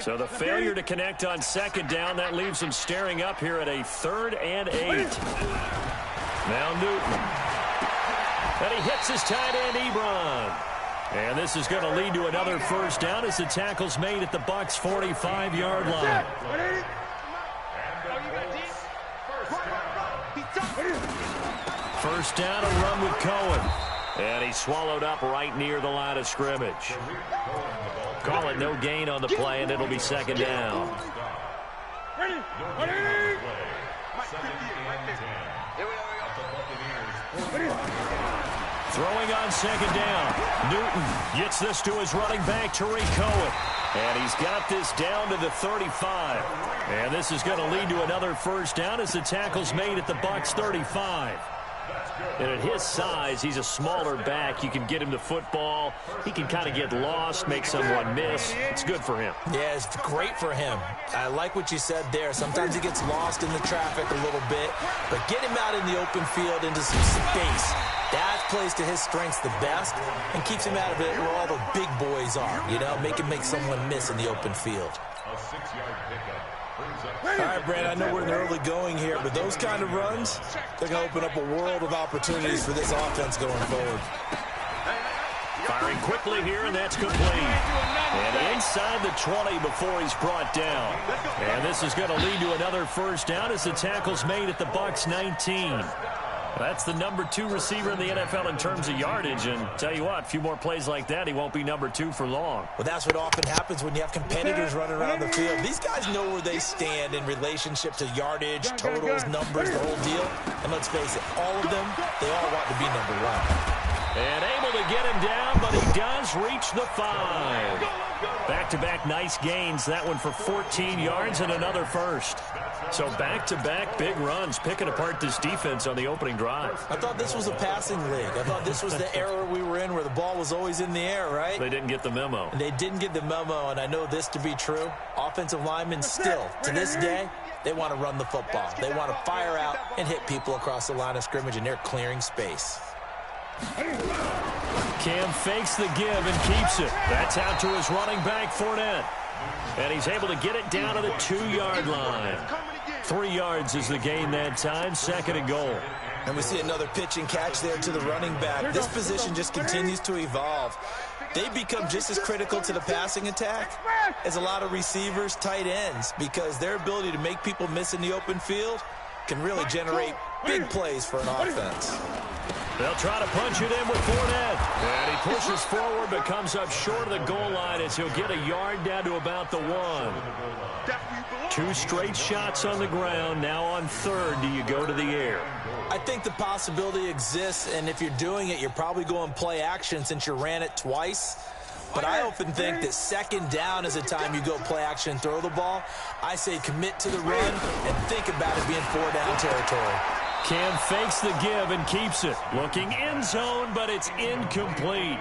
So the failure to connect on 2nd down, that leaves him staring up here at a 3rd and 8. Now Newton. And he hits his tight end, Ebron. And this is going to lead to another 1st down as the tackle's made at the Bucs' 45-yard line. First down, a run with Cohen. And he's swallowed up right near the line of scrimmage. Call it no gain on the play, and it'll be 2nd down. Throwing on 2nd down. Newton gets this to his running back, Tariq Cohen. And he's got this down to the 35. And this is going to lead to another 1st down as the tackle's made at the Bucs' 35. And at his size, he's a smaller back. You can get him the football. He can kind of get lost, make someone miss. It's good for him. Yeah, it's great for him. I like what you said there. Sometimes he gets lost in the traffic a little bit, but get him out in the open field into some space. That plays to his strengths the best and keeps him out of it where all the big boys are. You know, make him make someone miss in the open field. A 6-yard pickup. All right, Brad, I know we're in the early going here, but those kind of runs, they're going to open up a world of opportunities for this offense going forward. Firing quickly here, and that's complete. And inside the 20 before he's brought down. And this is going to lead to another 1st down as the tackle's made at the Bucs' 19. That's the number 2 receiver in the NFL in terms of yardage. And tell you what, a few more plays like that, he won't be number 2 for long. Well, that's what often happens when you have competitors running around the field. These guys know where they stand in relationship to yardage, totals, numbers, the whole deal. And let's face it, all of them, they all want to be number 1. And able to get him down, but he does reach the 5. Back-to-back nice gains. That one for 14 yards and another 1st. So back-to-back big runs, picking apart this defense on the opening drive. I thought this was a passing league. I thought this was the era we were in where the ball was always in the air, right? They didn't get the memo. They didn't get the memo, and I know this to be true. Offensive linemen still, to this day, they want to run the football. They want to fire out and hit people across the line of scrimmage, and they're clearing space. Cam fakes the give and keeps it. That's out to his running back, Fournette. And he's able to get it down to the 2-yard line. 3 yards is the gain that time, 2nd and goal. And we see another pitch and catch there to the running back. This position just continues to evolve. They become just as critical to the passing attack as a lot of receivers, tight ends, because their ability to make people miss in the open field can really generate big plays for an offense. They'll try to punch it in with Fournette. And he pushes forward but comes up short of the goal line as he'll get a yard down to about the 1. 2 straight shots on the ground. Now on 3rd, do you go to the air? I think the possibility exists, and if you're doing it, you're probably going play action since you ran it twice. But I often think that 2nd down is the time you go play action and throw the ball. I say commit to the run and think about it being 4-down territory. Cam fakes the give and keeps it. Looking end zone, but it's incomplete.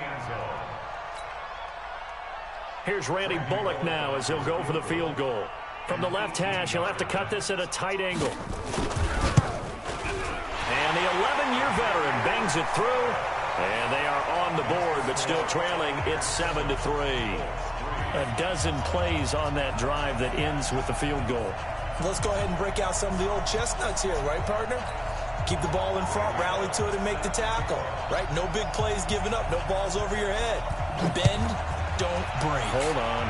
Here's Randy Bullock now as he'll go for the field goal. From the left hash, he'll have to cut this at a tight angle. And the 11-year veteran bangs it through. And they are on the board, but still trailing. It's 7-3. A dozen plays on that drive that ends with the field goal. Let's go ahead and break out some of the old chestnuts here, right, partner? Keep the ball in front, rally to it, and make the tackle, right? No big plays given up, no balls over your head. Bend, don't break. Hold on.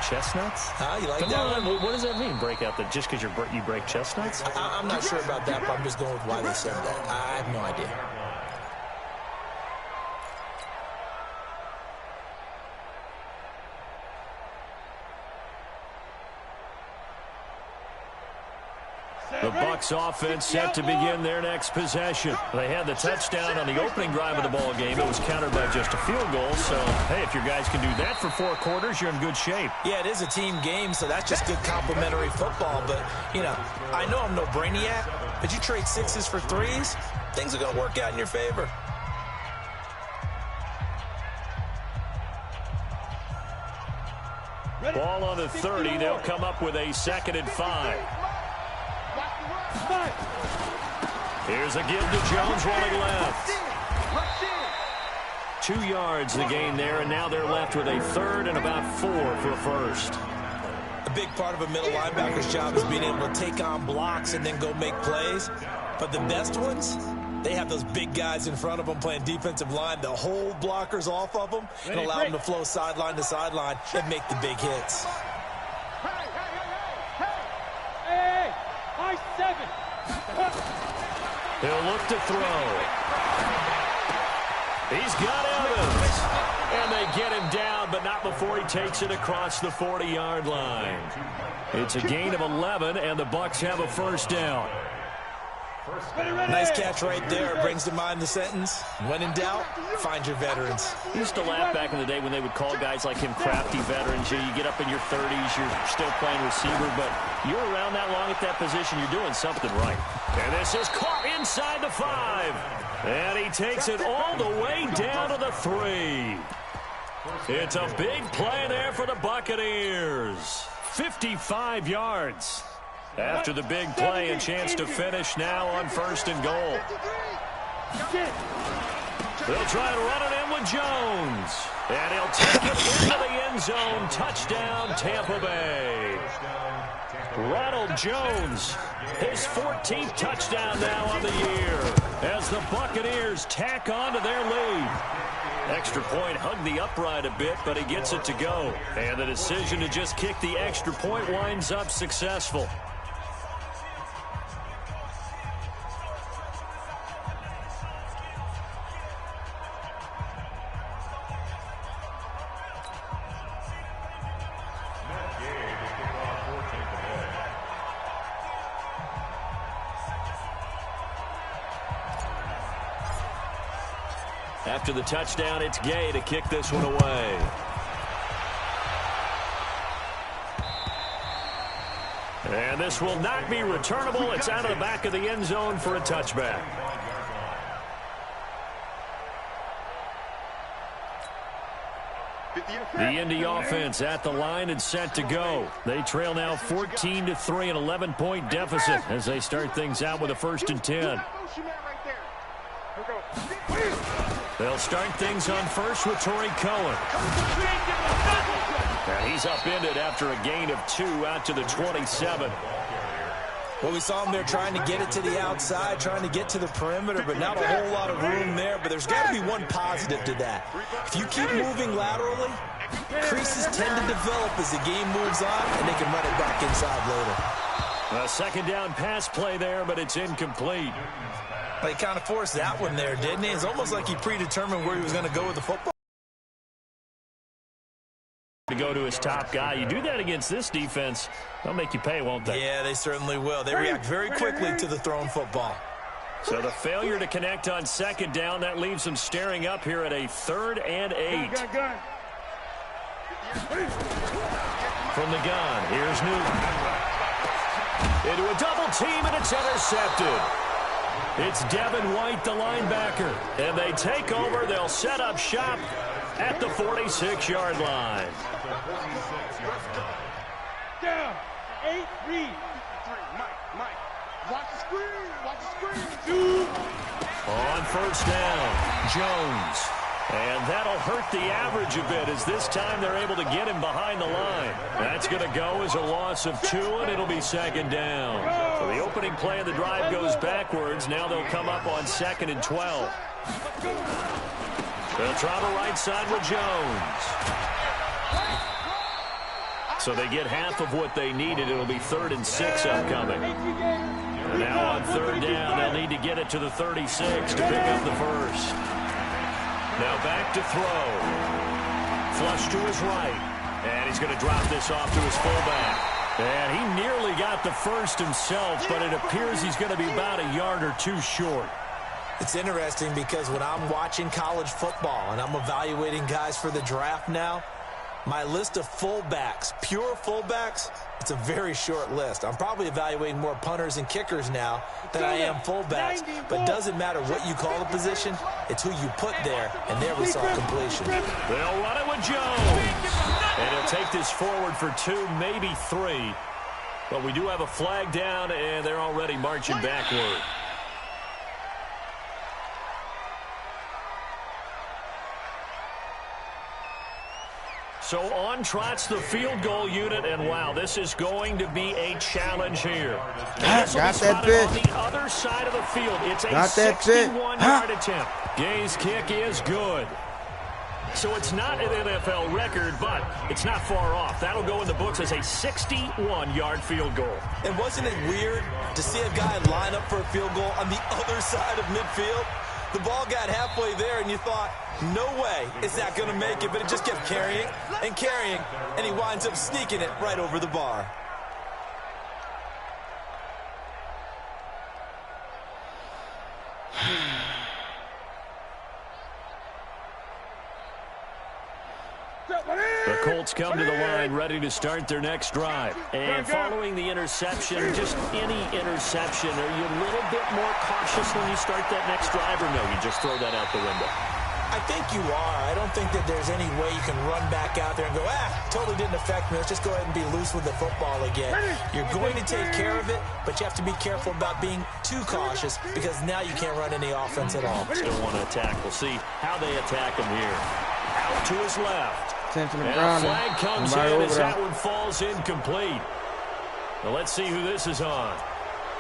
Chestnuts? Huh? You like Come that on. one? What does that mean, break out? Just because you break chestnuts? I'm not sure about that, but I'm just going with why they said that. I have no idea. The Bucs offense set to begin their next possession. They had the touchdown on the opening drive of the ball game. It was countered by just a field goal. So, hey, if your guys can do that for 4 quarters, you're in good shape. Yeah, it is a team game, so that's just good complimentary football. But, you know, I know I'm no brainiac, but you trade 6s for 3s, things are going to work out in your favor. Ball on the 30. They'll come up with a 2nd and 5. Here's a give to Jones rolling left. 2 yards the gain there, and now they're left with a 3rd and about 4 for a first. A big part of a middle linebacker's job is being able to take on blocks and then go make plays. But the best ones, they have those big guys in front of them playing defensive line. The whole blockers off of them and allow them to flow sideline to sideline and make the big hits. Hey, high 7. He'll look to throw. He's got Evans. And they get him down, but not before he takes it across the 40-yard line. It's a gain of 11, and the Bucs have a first down. Nice catch right there. Brings to mind the sentence, when in doubt, find your veterans. I used to laugh back in the day when they would call guys like him crafty veterans. You get up in your 30s, you're still playing receiver, but you're around that long at that position, you're doing something right. And this is caught inside the 5. And he takes it all the way down to the 3. It's a big play there for the Buccaneers. 55 yards. After the big play, a chance to finish now on 1st and goal. They'll try to run it in with Jones. And he'll take it into the end zone. Touchdown, Tampa Bay. Ronald Jones, his 14th touchdown now on the year, as the Buccaneers tack on to their lead. Extra point hugged the upright a bit, but he gets it to go. And the decision to just kick the extra point winds up successful. After the touchdown, it's Gay to kick this one away. And this will not be returnable. It's out of the back of the end zone for a touchback. The Indy offense at the line and set to go. They trail now 14-3, an 11-point deficit as they start things out with a 1st and 10. They'll start things on first with Torrey Cohen. And he's upended after a gain of 2 out to the 27. Well, we saw him there trying to get it to the outside, trying to get to the perimeter, but not a whole lot of room there. But there's got to be one positive to that. If you keep moving laterally, creases tend to develop as the game moves on, and they can run it back inside later. A second down pass play there, but it's incomplete. He kind of forced that one there, didn't he? It's almost like he predetermined where he was going to go with the football. To go to his top guy. You do that against this defense, they'll make you pay, won't they? Yeah, they certainly will. They react very quickly to the thrown football. So the failure to connect on second down, that leaves them staring up here at a 3rd and 8. From the gun, here's Newton. Into a double team, and it's intercepted. It's Devin White, the linebacker. And they take over. They'll set up shop at the 46-yard line. Down. 8, read. Mike. Watch the screen. On first down, Jones. And that'll hurt the average a bit as this time they're able to get him behind the line. That's going to go as a loss of 2, and it'll be second down. So the opening play of the drive goes backwards. Now they'll come up on 2nd and 12. They'll try the right side with Jones. So they get half of what they needed. It'll be 3rd and 6 upcoming. And now on 3rd down, they'll need to get it to the 36 to pick up the first. Now back to throw. Flush to his right. And he's going to drop this off to his fullback. And he nearly got the first himself, but it appears he's going to be about a yard or 2 short. It's interesting because when I'm watching college football and I'm evaluating guys for the draft now, my list of fullbacks, pure fullbacks, it's a very short list. I'm probably evaluating more punters and kickers now than I am fullbacks. But it doesn't matter what you call the position, it's who you put there, and there we saw completion. They'll run it with Jones. And he'll take this forward for 2, maybe 3. But we do have a flag down, and they're already marching backward. So on trots the field goal unit, and wow, this is going to be a challenge here. Got that bitch. On the other side of the field, it's a 61-yard attempt. Gay's kick is good. So it's not an NFL record, but it's not far off. That'll go in the books as a 61-yard field goal. And wasn't it weird to see a guy line up for a field goal on the other side of midfield? The ball got halfway there, and you thought, no way is that going to make it. But it just kept carrying, and he winds up sneaking it right over the bar. The Colts come to the line ready to start their next drive. And following the interception, just any interception, are you a little bit more cautious when you start that next drive, or no, you just throw that out the window? I think you are. I don't think that there's any way you can run back out there and go, totally didn't affect me. Let's just go ahead and be loose with the football again. You're going to take care of it, but you have to be careful about being too cautious because now you can't run any offense at all. Still want to attack. We'll see how they attack him here. Out to his left. And a flag comes in as that one falls incomplete. Now let's see who this is on.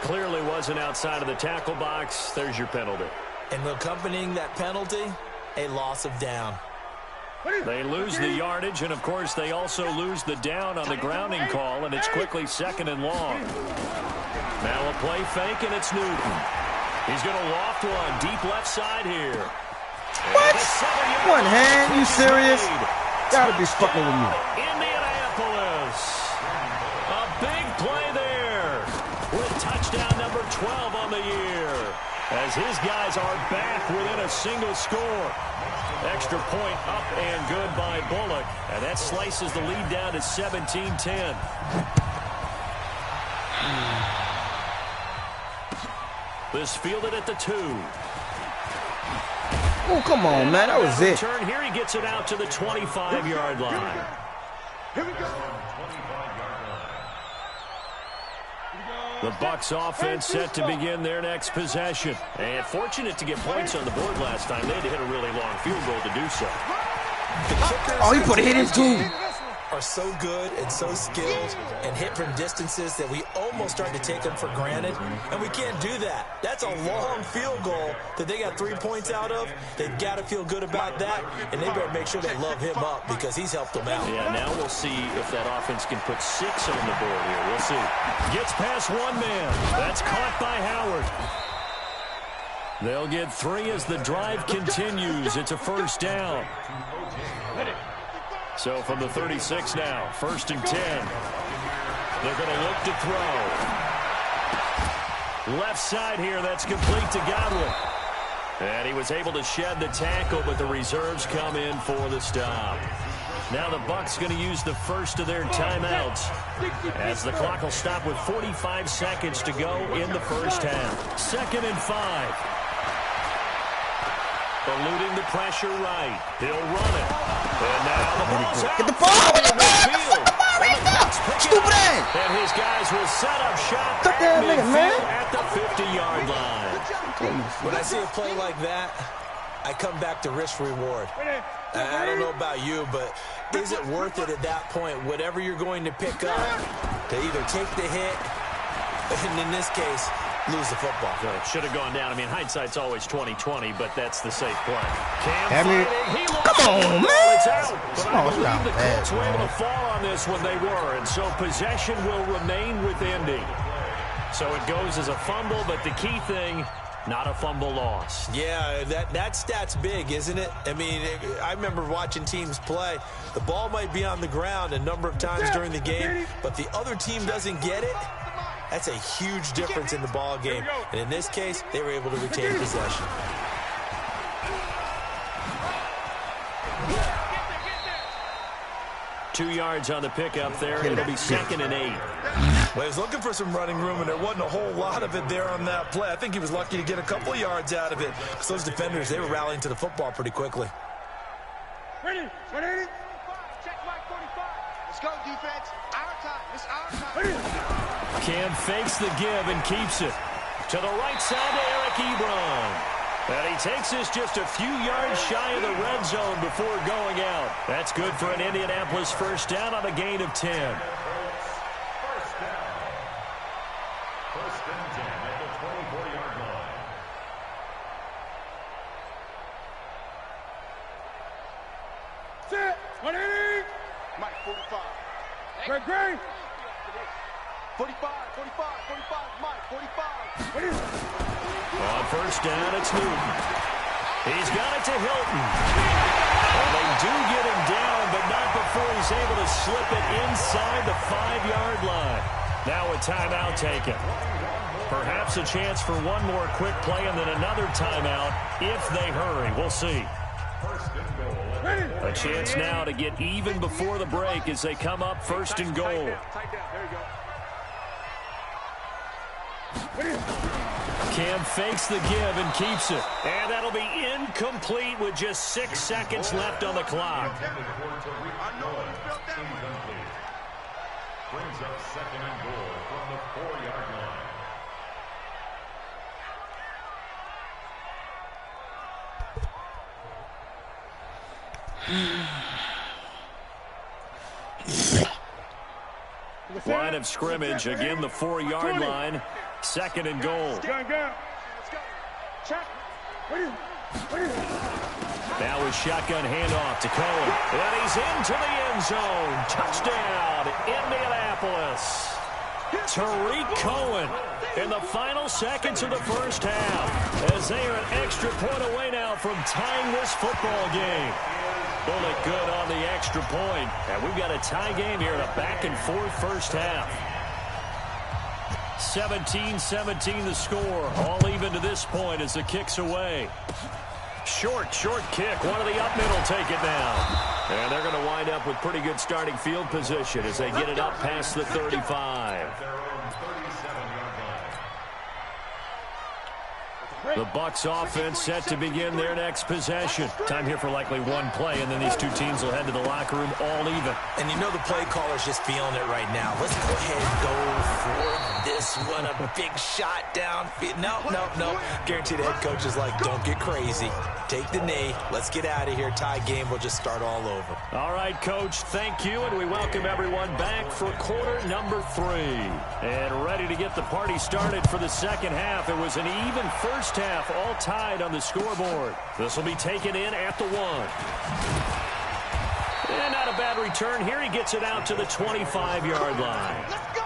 Clearly wasn't outside of the tackle box. There's your penalty. And accompanying that penalty, a loss of down. They lose the yardage, and of course they also lose the down on the grounding call, and it's quickly 2nd and long. Now a play fake, and it's Newton. He's going to loft one deep left side here. What? One hand? You serious? Gotta be fucking with me. Indianapolis. A big play there with touchdown number 12 on the year as his guys are back within a single score. Extra point up and good by Bullock, and that slices the lead down to 17-10. This fielded at the 2. Oh, come on, man. That was it. Turn here, he gets it out to the 25-yard line. Here we go. The Bucs offense set to begin their next possession. And fortunate to get points on the board last time. They had to hit a really long field goal to do so. Oh, he put a hit in too. are so good and so skilled and hit from distances that we almost start to take them for granted, and we can't do that. That's a long field goal that they got 3 points out of. They've got to feel good about that, and they better make sure they love him up because he's helped them out. Yeah, now we'll see if that offense can put 6 on the board here. We'll see. Gets past one man. That's caught by Howard. They'll get 3 as the drive continues. It's a first down. So from the 36 now, 1st and 10. They're going to look to throw. Left side here, that's complete to Godwin. And he was able to shed the tackle, but the reserves come in for the stop. Now the Bucs going to use the first of their timeouts as the clock will stop with 45 seconds to go in the first half. 2nd and 5. Eluding the pressure right. He'll run it. And now the ball's out. Get the ball! Get the ball! Stupid ass! And his guys will set up shop Tuck that nigga, man. at the 50-yard line. When I see a play like that, I come back to risk reward. I don't know about you, but is it worth it at that point, whatever you're going to pick up, to either take the hit, and in this case, lose the football? Should have gone down. I mean, hindsight's always 20/20, but that's the safe play. Come on, man. It's out. But I believe the Colts were able to fall on this when they were, and so possession will remain with Indy. So it goes as a fumble, but the key thing, not a fumble loss. Yeah, that stat's big, isn't it? I mean, I remember watching teams play. The ball might be on the ground a number of times during the game, but the other team doesn't get it. That's a huge difference in the ball game. And in this case, they were able to retain possession. Two yards on the pickup there. It'll be 2nd and 8. Well, he was looking for some running room, and there wasn't a whole lot of it there on that play. I think he was lucky to get a couple of yards out of it. Because those defenders, they were rallying to the football pretty quickly. Ready? Ready? Check Mike 45. Let's go, defense. Our time. It's our time. Cam fakes the give and keeps it. To the right side to Eric Ebron. And he takes this just a few yards shy of the red zone before going out. That's good for an Indianapolis first down on a gain of 10. First down. 1st and 10 at the 24-yard line. Set. 180. Mike 45. Greg. 45, Mike, 45. On first down, it's Newton. He's got it to Hilton. And they do get him down, but not before he's able to slip it inside the 5-yard line. Now a timeout taken. Perhaps a chance for one more quick play and then another timeout if they hurry. We'll see. A chance now to get even before the break as they come up 1st and goal. Cam fakes the give and keeps it. And that'll be incomplete with just 6 seconds left on the clock. Brings up 2nd and goal from the 4-yard line. Line of scrimmage, again the 4-yard line. 2nd and goal. Now his shotgun handoff to Cohen. And he's into the end zone. Touchdown, Indianapolis. Tariq Cohen in the final seconds of the first half as they are an extra point away now from tying this football game. Bullet good on the extra point. And we've got a tie game here in a back-and-forth first half. 17-17 the score. All even to this point as the kick's away. Short kick. One of the up middle take it now. And they're going to wind up with pretty good starting field position as they get it up past the 35. The Bucs offense set to begin their next possession. Time here for likely one play, and then these two teams will head to the locker room all even. And you know the play caller's just feeling it right now. Let's go ahead and go for this one. A big shot down. No. Guaranteed the head coach is like, don't get crazy. Take the knee. Let's get out of here. Tie game will just start all over. All right, Coach, thank you, and we welcome everyone back for quarter number 3. And ready to get the party started for the second half. It was an even first half, all tied on the scoreboard. This will be taken in at the 1. And not a bad return here. He gets it out to the 25-yard line. Let's go.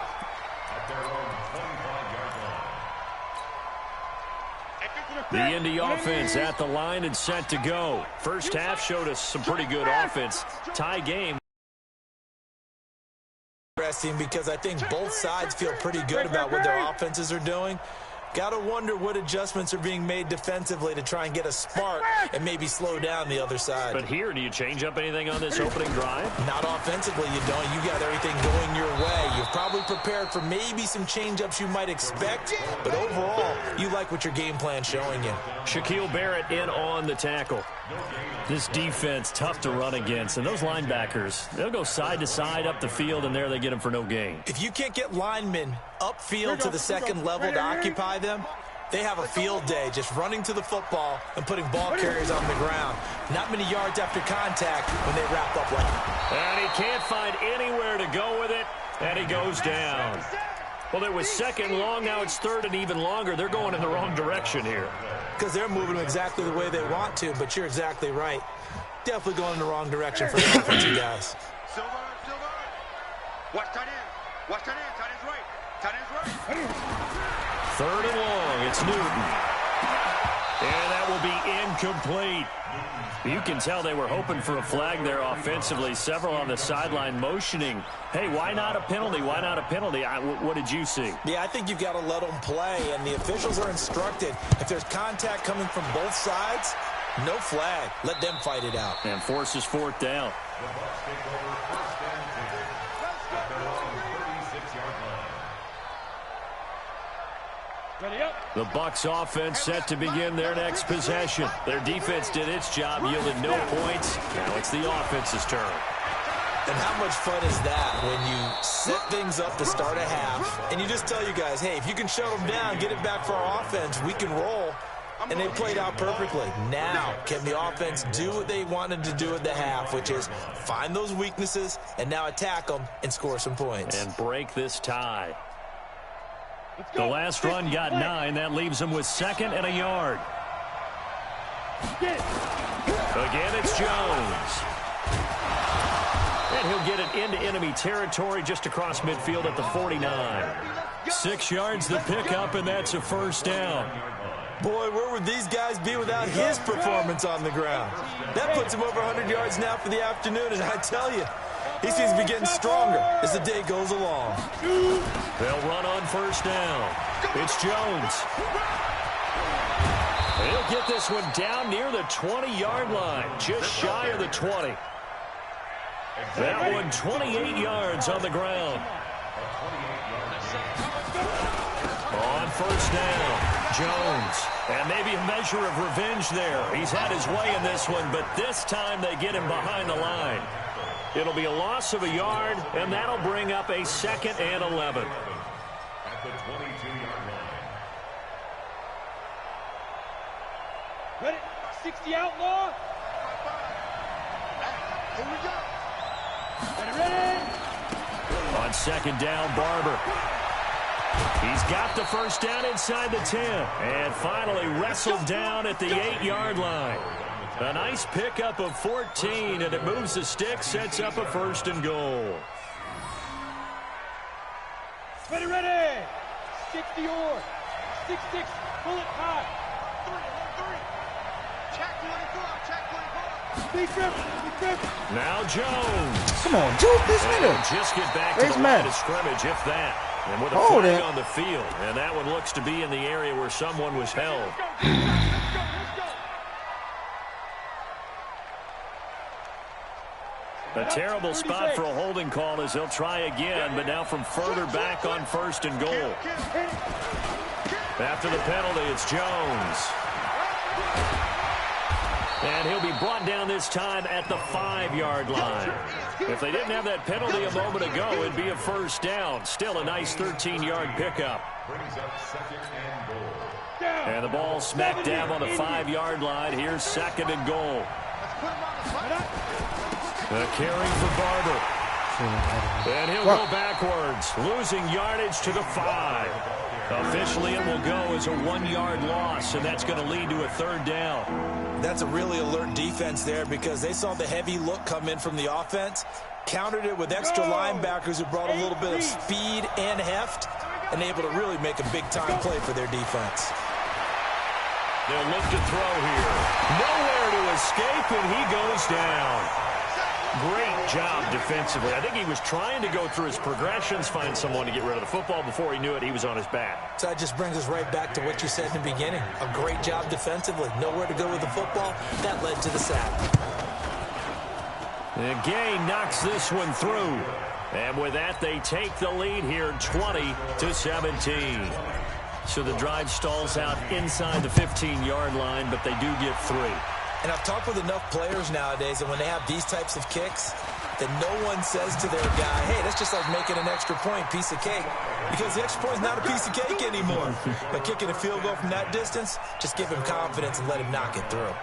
The Indy offense at the line and set to go. First half showed us some pretty good offense. Tie game. Interesting because I think both sides feel pretty good about what their offenses are doing. Got to wonder what adjustments are being made defensively to try and get a spark and maybe slow down the other side. But here, do you change up anything on this opening drive? Not offensively, you don't. You got everything going your way. You've probably prepared for maybe some change-ups you might expect, but overall, you like what your game plan's showing you. Shaquille Barrett in on the tackle. This defense, tough to run against, and those linebackers, they'll go side to side up the field, and there they get them for no gain. If you can't get linemen upfield to the second level to occupy them, they have a field day just running to the football and putting ball carriers on the ground. Not many yards after contact when they wrap up like that. And he can't find anywhere to go with it, and he goes down. Well, it was second long, now it's third and even longer. They're going in the wrong direction here. Because they're moving exactly the way they want to, but you're exactly right. Definitely going in the wrong direction for the offensive guys. Silver. Watch tight end. Watch tight end. Tight end's right. Tight end's right. Third and long, it's Newton. And that will be incomplete. You can tell they were hoping for a flag there offensively. Several on the sideline motioning, hey, why not a penalty? Why not a penalty? What did you see? Yeah, I think you've got to let them play, and the officials are instructed. If there's contact coming from both sides, no flag. Let them fight it out. And forces fourth down. The Bucs offense set to begin their next possession. Their defense did its job, yielded no points. Now it's the offense's turn. And how much fun is that when you set things up to start a half, and you just tell you guys, hey, if you can shut them down, get it back for our offense, we can roll. And they played out perfectly. Now, can the offense do what they wanted to do at the half, which is find those weaknesses and now attack them and score some points. And break this tie. The last run got 9. That leaves them with second and a yard. Again, it's Jones. And he'll get it into enemy territory just across midfield at the 49. 6 yards the pickup, and that's a first down. Boy, where would these guys be without his performance on the ground? That puts him over 100 yards now for the afternoon, and I tell you, he seems to be getting stronger as the day goes along. They'll run on first down. It's Jones. He'll get this one down near the 20-yard line, just shy of the 20. That one 28 yards on the ground. On first down, Jones. And maybe a measure of revenge there. He's had his way in this one, but this time they get him behind the line. It'll be a loss of a yard, and that'll bring up a 2nd and 11. At the 22-yard line. Ready? 60 outlaw. Here we go. Ready? On second down, Barber. He's got the first down inside the 10. And finally wrestled down at the 8-yard line. A nice pickup of 14, and it moves the stick, sets up a 1st and goal. Ready. 60 or 6-6, pull it high. 3. Check 24. Be careful. Now Jones. Come on, juke this nigga. And just get back to the line of scrimmage, if that. And with a flag on the field, and that one looks to be in the area where someone was held. A terrible spot for a holding call as they'll try again, but now from further back on 1st and goal. After the penalty, it's Jones. And he'll be brought down this time at the 5-yard line. If they didn't have that penalty a moment ago, it'd be a first down. Still a nice 13-yard pickup. And the ball smack dab on the 5-yard line. Here's 2nd and goal. The carry for Barber. And he'll go backwards, losing yardage to the 5. Officially, it will go as a 1-yard loss, and that's going to lead to a 3rd down. That's a really alert defense there because they saw the heavy look come in from the offense, countered it with extra linebackers who brought a little bit of speed and heft, and able to really make a big-time play for their defense. They'll look to throw here. Nowhere to escape, and he goes down. Great job defensively. I think he was trying to go through his progressions, find someone to get rid of the football. Before he knew it, he was on his back. So that just brings us right back to what you said in the beginning. A great job defensively. Nowhere to go with the football. That led to the sack. And Gay knocks this one through. And with that, they take the lead here 20-17. So the drive stalls out inside the 15-yard line, but they do get 3. And I've talked with enough players nowadays, and when they have these types of kicks, that no one says to their guy, hey, that's just like making an extra point, piece of cake. Because the extra point is not a piece of cake anymore. By kicking a field goal from that distance, just give him confidence and let him knock it through.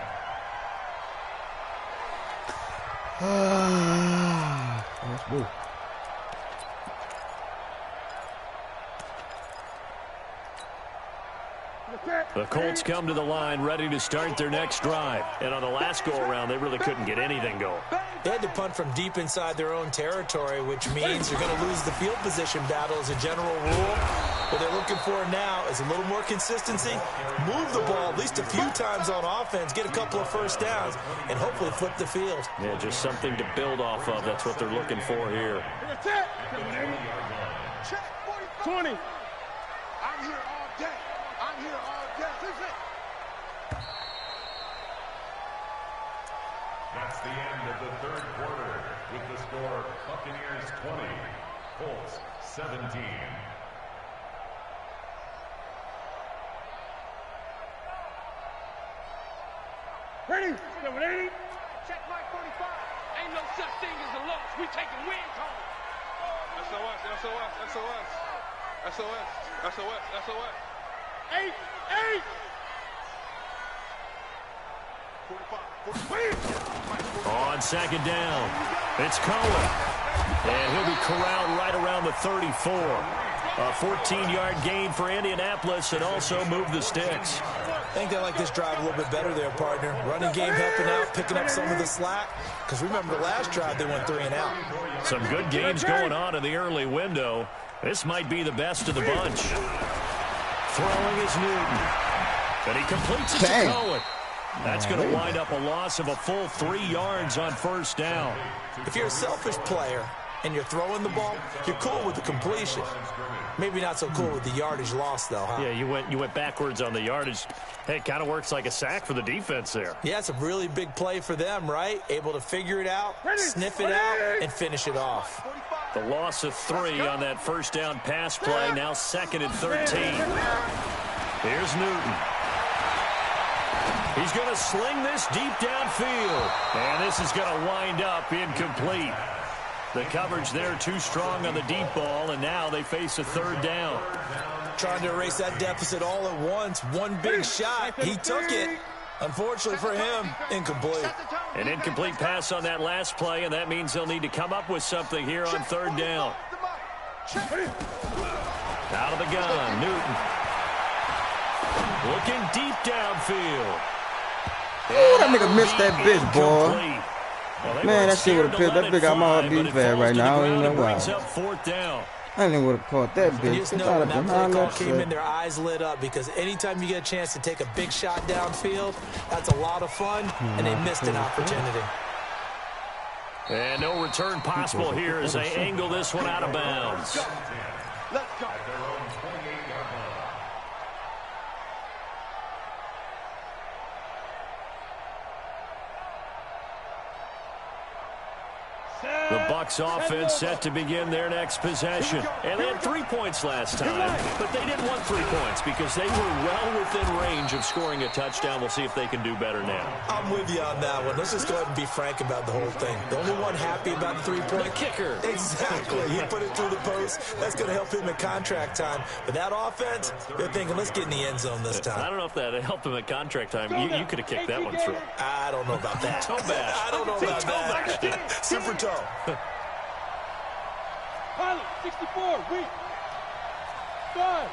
Let's move. The Colts come to the line ready to start their next drive. And on the last go-around, they really couldn't get anything going. They had to punt from deep inside their own territory, which means you're going to lose the field position battle as a general rule. What they're looking for now is a little more consistency, move the ball at least a few times on offense, get a couple of first downs, and hopefully flip the field. Yeah, just something to build off of. That's what they're looking for here. 20. I'm here all day. I'm here all day. That's the end of the 3rd quarter with the score Buccaneers 20, Colts 17. Ready? Check my 45. Ain't no such thing as a loss. We taking wins home. SOS, SOS, SOS. SOS, SOS, SOS. 8. 45. On 2nd down, it's Cohen. And he'll be corralled right around the 34. A 14-yard gain for Indianapolis and also move the sticks. I think they like this drive a little bit better there, partner. Running game helping out, picking up some of the slack. Because remember, the last drive they went 3 and out. Some good games going on in the early window. This might be the best of the bunch. Throwing is Newton. And he completes it to Cohen. That's going to wind up a loss of a full 3 yards on 1st down. If you're a selfish player and you're throwing the ball, you're cool with the completion. Maybe not so cool with the yardage loss, though, huh? Yeah, you went backwards on the yardage. Hey, it kind of works like a sack for the defense there. Yeah, it's a really big play for them, right? Able to figure it out, sniff it out, and finish it off. The loss of 3 on that 1st down pass play, now 2nd and 13. Here's Newton. He's going to sling this deep downfield. And this is going to wind up incomplete. The coverage there too strong on the deep ball, and now they face a 3rd down. Trying to erase that deficit all at once. One big shot. He took it. Unfortunately for him, incomplete. An incomplete pass on that last play, and that means they'll need to come up with something here on 3rd down. Out of the gun, Newton. Looking deep downfield. Oh, that nigga missed that bitch, boy. Well, man, that shit would have picked. That bitch got my heart beating fast right now. I don't even know why. 4th down. I didn't would have caught that bitch. You just know when that play call came in, their eyes lit up because anytime you get a chance to take a big shot downfield, that's a lot of fun, and they missed an opportunity. And no return possible here as they angle this one out of bounds. Let's go. The Bucs offense set to begin their next possession. And they had 3 points last time, but they didn't want 3 points because they were well within range of scoring a touchdown. We'll see if they can do better now. I'm with you on that one. Let's just go ahead and be frank about the whole thing. The only one happy about the 3-point? The kicker. Exactly. He put it through the post. That's going to help him in contract time. But that offense, they're thinking, let's get in the end zone this time. I don't know if that helped him at contract time. You could have kicked that one through. I don't know about that. Toe bash. I don't know about that. Super toe. Pilot, 64, weak. 5.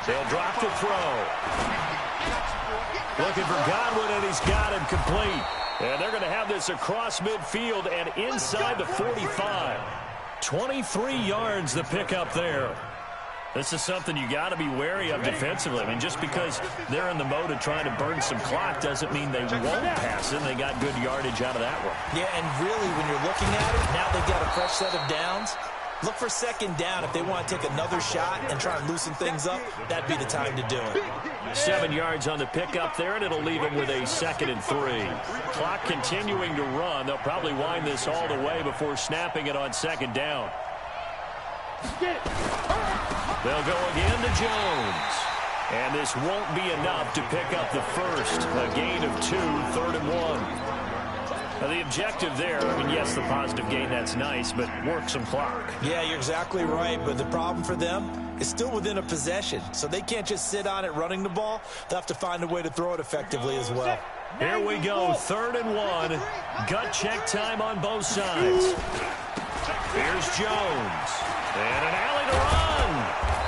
They'll drop to throw. Looking for Godwin, and he's got him complete. And they're going to have this across midfield and inside the 45. 23 yards the pickup there. This is something you got to be wary of defensively. I mean, just because they're in the mode of trying to burn some clock doesn't mean they won't pass it. They got good yardage out of that one. Yeah, and really, when you're looking at it, now they've got a fresh set of downs. Look for second down. If they want to take another shot and try and loosen things up, that'd be the time to do it. 7 yards on the pickup there, and it'll leave him with a 2nd and 3. Clock continuing to run. They'll probably wind this all the way before snapping it on 2nd down. They'll go again to Jones. And this won't be enough to pick up the first. A gain of 2, 3rd and 1. Now the objective there, I mean, yes, the positive gain, that's nice, but work some clock. Yeah, you're exactly right, but the problem for them is still within a possession, so they can't just sit on it running the ball. They'll have to find a way to throw it effectively as well. Here we go, 3rd and 1. Gut check time on both sides. Here's Jones. And an alley to run.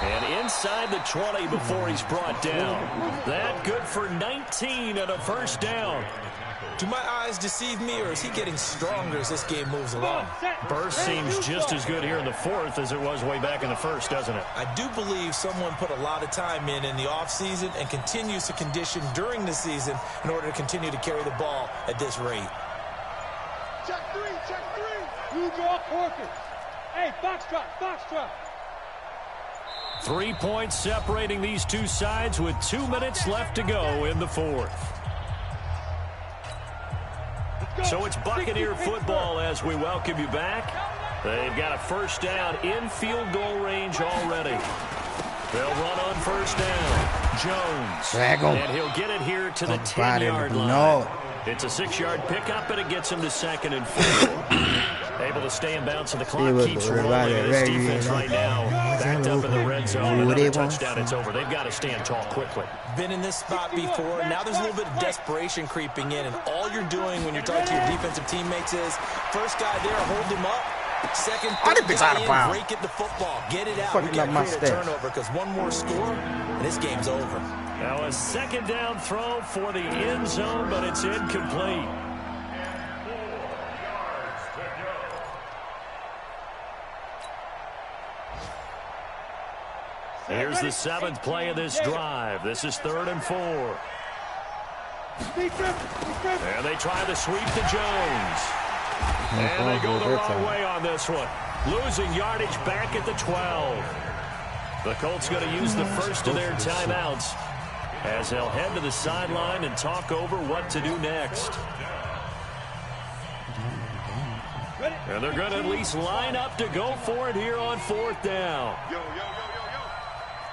And inside the 20 before he's brought down. That good for 19 and a first down. Do my eyes deceive me, or is he getting stronger as this game moves along? Burst seems just as good here in the 4th as it was way back in the 1st, doesn't it? I do believe someone put a lot of time in the offseason and continues to condition during the season in order to continue to carry the ball at this rate. Check 3. You draw Corker. Hey, box drop. 3 points separating these two sides with 2 minutes left to go in the 4th. So it's Buccaneer football as we welcome you back. They've got a first down in field goal range already. They'll run on first down. Jones. And he'll get it here to the 10-yard line. It's a 6-yard pickup, and it gets him to 2nd and 4. Able to stay in bounds, and the clock keeps rolling. This defense right now backed up in the red zone. Another touchdown, it's over. They've got to stand tall quickly. Been in this spot before. Now there's a little bit of desperation creeping in, and all you're doing when you're talking to your defensive teammates is first guy there, hold him up. Second, third guy in, break it to football. Get it out. We got to create a turnover because one more score, and this game's over. Now a 2nd down throw for the end zone, but it's incomplete. Here's the 7th play of this drive. This is 3rd and 4. And they try to sweep to Jones. And they go the wrong way on this one. Losing yardage back at the 12. The Colts going to use the first of their timeouts as they'll head to the sideline and talk over what to do next. And they're going to at least line up to go for it here on 4th down.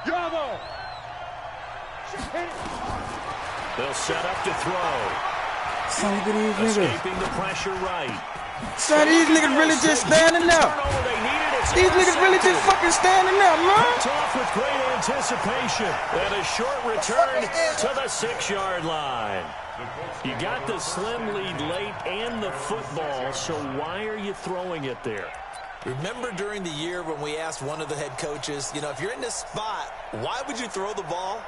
Bravo! They'll set up to throw. Son, look at these niggas. Escaping the pressure right. Son, these niggas really just standing up. These niggas really just fucking standing up, man. Picked off with great anticipation. And a short return to the 6-yard line. You got the slim lead late and the football, so why are you throwing it there? Remember during the year when we asked one of the head coaches, you know, if you're in this spot, why would you throw the ball?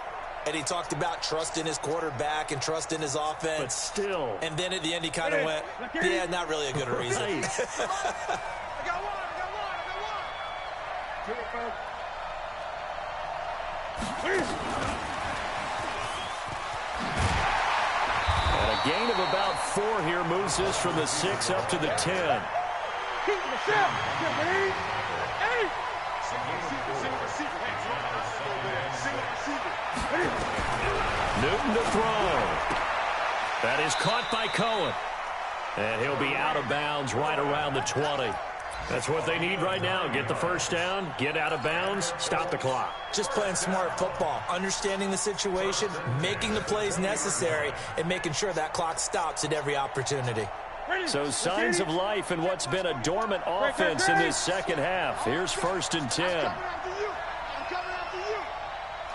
And he talked about trust in his quarterback and trust in his offense. But still. And then at the end he kind of went, yeah, not really a good reason. I got one. And a gain of about 4 here moves this from the 6 up to the 10. Newton to throw. That is caught by Cohen. And he'll be out of bounds right around the 20. That's what they need right now. Get the first down, get out of bounds, stop the clock. Just playing smart football, understanding the situation, making the plays necessary, and making sure that clock stops at every opportunity. So signs of life in what's been a dormant offense in this second half. Here's 1st and 10. I'm coming after you.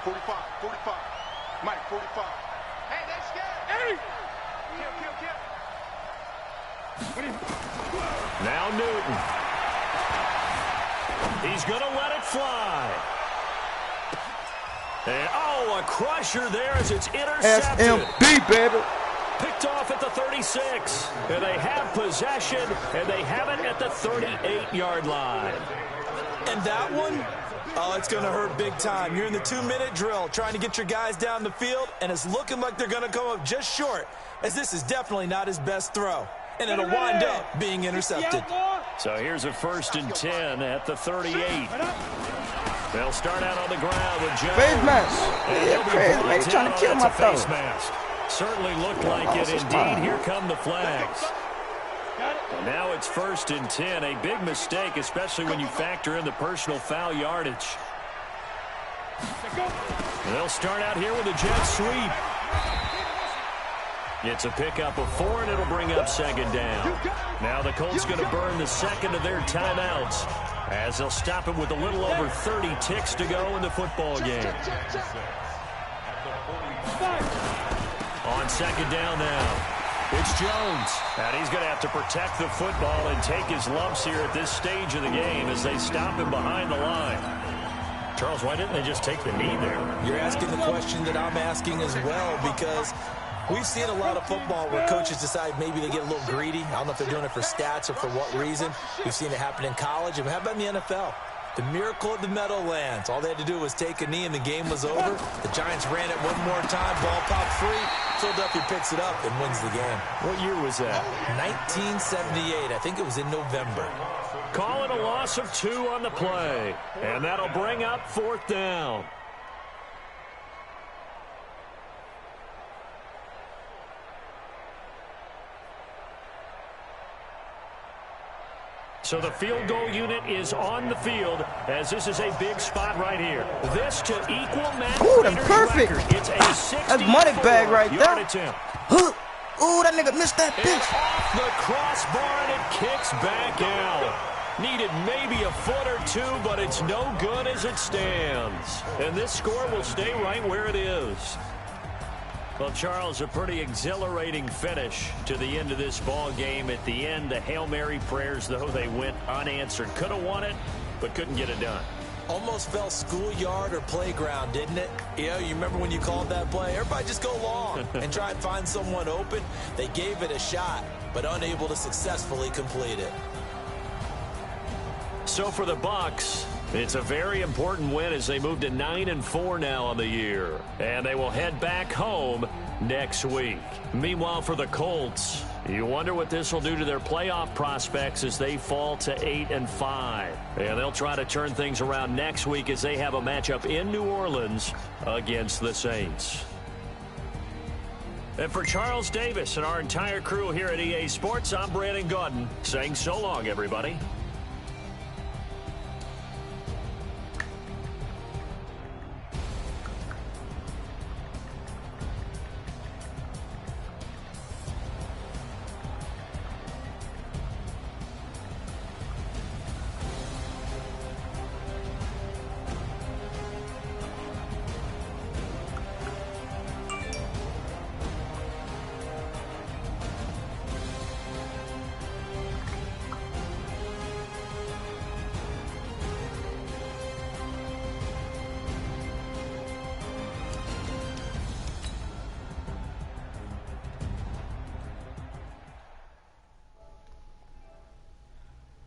45, 45. Mike, 45. Hey, they scared. Hey! Kill. Now Newton. He's going to let it fly. And, a crusher there as it's intercepted. SMB, baby. Picked off at the 36. And they have possession, and they have it at the 38-yard line. And that one, it's going to hurt big time. You're in the 2-minute drill trying to get your guys down the field, and it's looking like they're going to come up just short, as this is definitely not his best throw. And it'll wind up being intercepted. So here's a 1st and 10 at the 38. They'll start out on the ground with Jones. Face mask. Yeah, crazy, man. He's trying to kill my throw. Certainly looked like it indeed. Here come the flags. And now it's 1st and 10. A big mistake, especially when you factor in the personal foul yardage. And they'll start out here with a jet sweep. It's a pickup of 4, and it'll bring up 2nd down. Now the Colts going to burn the second of their timeouts as they'll stop it with a little over 30 ticks to go in the football game. On 2nd down now, it's Jones. And he's going to have to protect the football and take his lumps here at this stage of the game as they stop him behind the line. Charles, why didn't they just take the knee there? You're asking the question that I'm asking as well, because we've seen a lot of football where coaches decide maybe they get a little greedy. I don't know if they're doing it for stats or for what reason. We've seen it happen in college. And how about in the NFL? The miracle of the Meadowlands. All they had to do was take a knee and the game was over. The Giants ran it one more time. Ball popped free. Philadelphia picks it up and wins the game. What year was that? 1978. I think it was in November. Call it a loss of 2 on the play. And that'll bring up 4th down. So the field goal unit is on the field as this is a big spot right here. This to equal Matt. Ooh, that's perfect. It's a 60. That's money bag right there. Attempt. Ooh, that nigga missed that pitch. Off the crossbar and it kicks back out. Needed maybe a foot or 2, but it's no good as it stands. And this score will stay right where it is. Well, Charles, a pretty exhilarating finish to the end of this ball game. At the end, the Hail Mary prayers, though, they went unanswered. Could have won it, but couldn't get it done. Almost felt schoolyard or playground, didn't it? You remember when you called that play? Everybody just go long and try and find someone open. They gave it a shot, but unable to successfully complete it. So for the Bucs, it's a very important win as they move to 9-4 now on the year. And they will head back home next week. Meanwhile, for the Colts, you wonder what this will do to their playoff prospects as they fall to 8-5. And they'll try to turn things around next week as they have a matchup in New Orleans against the Saints. And for Charles Davis and our entire crew here at EA Sports, I'm Brandon Gaudin saying so long, everybody.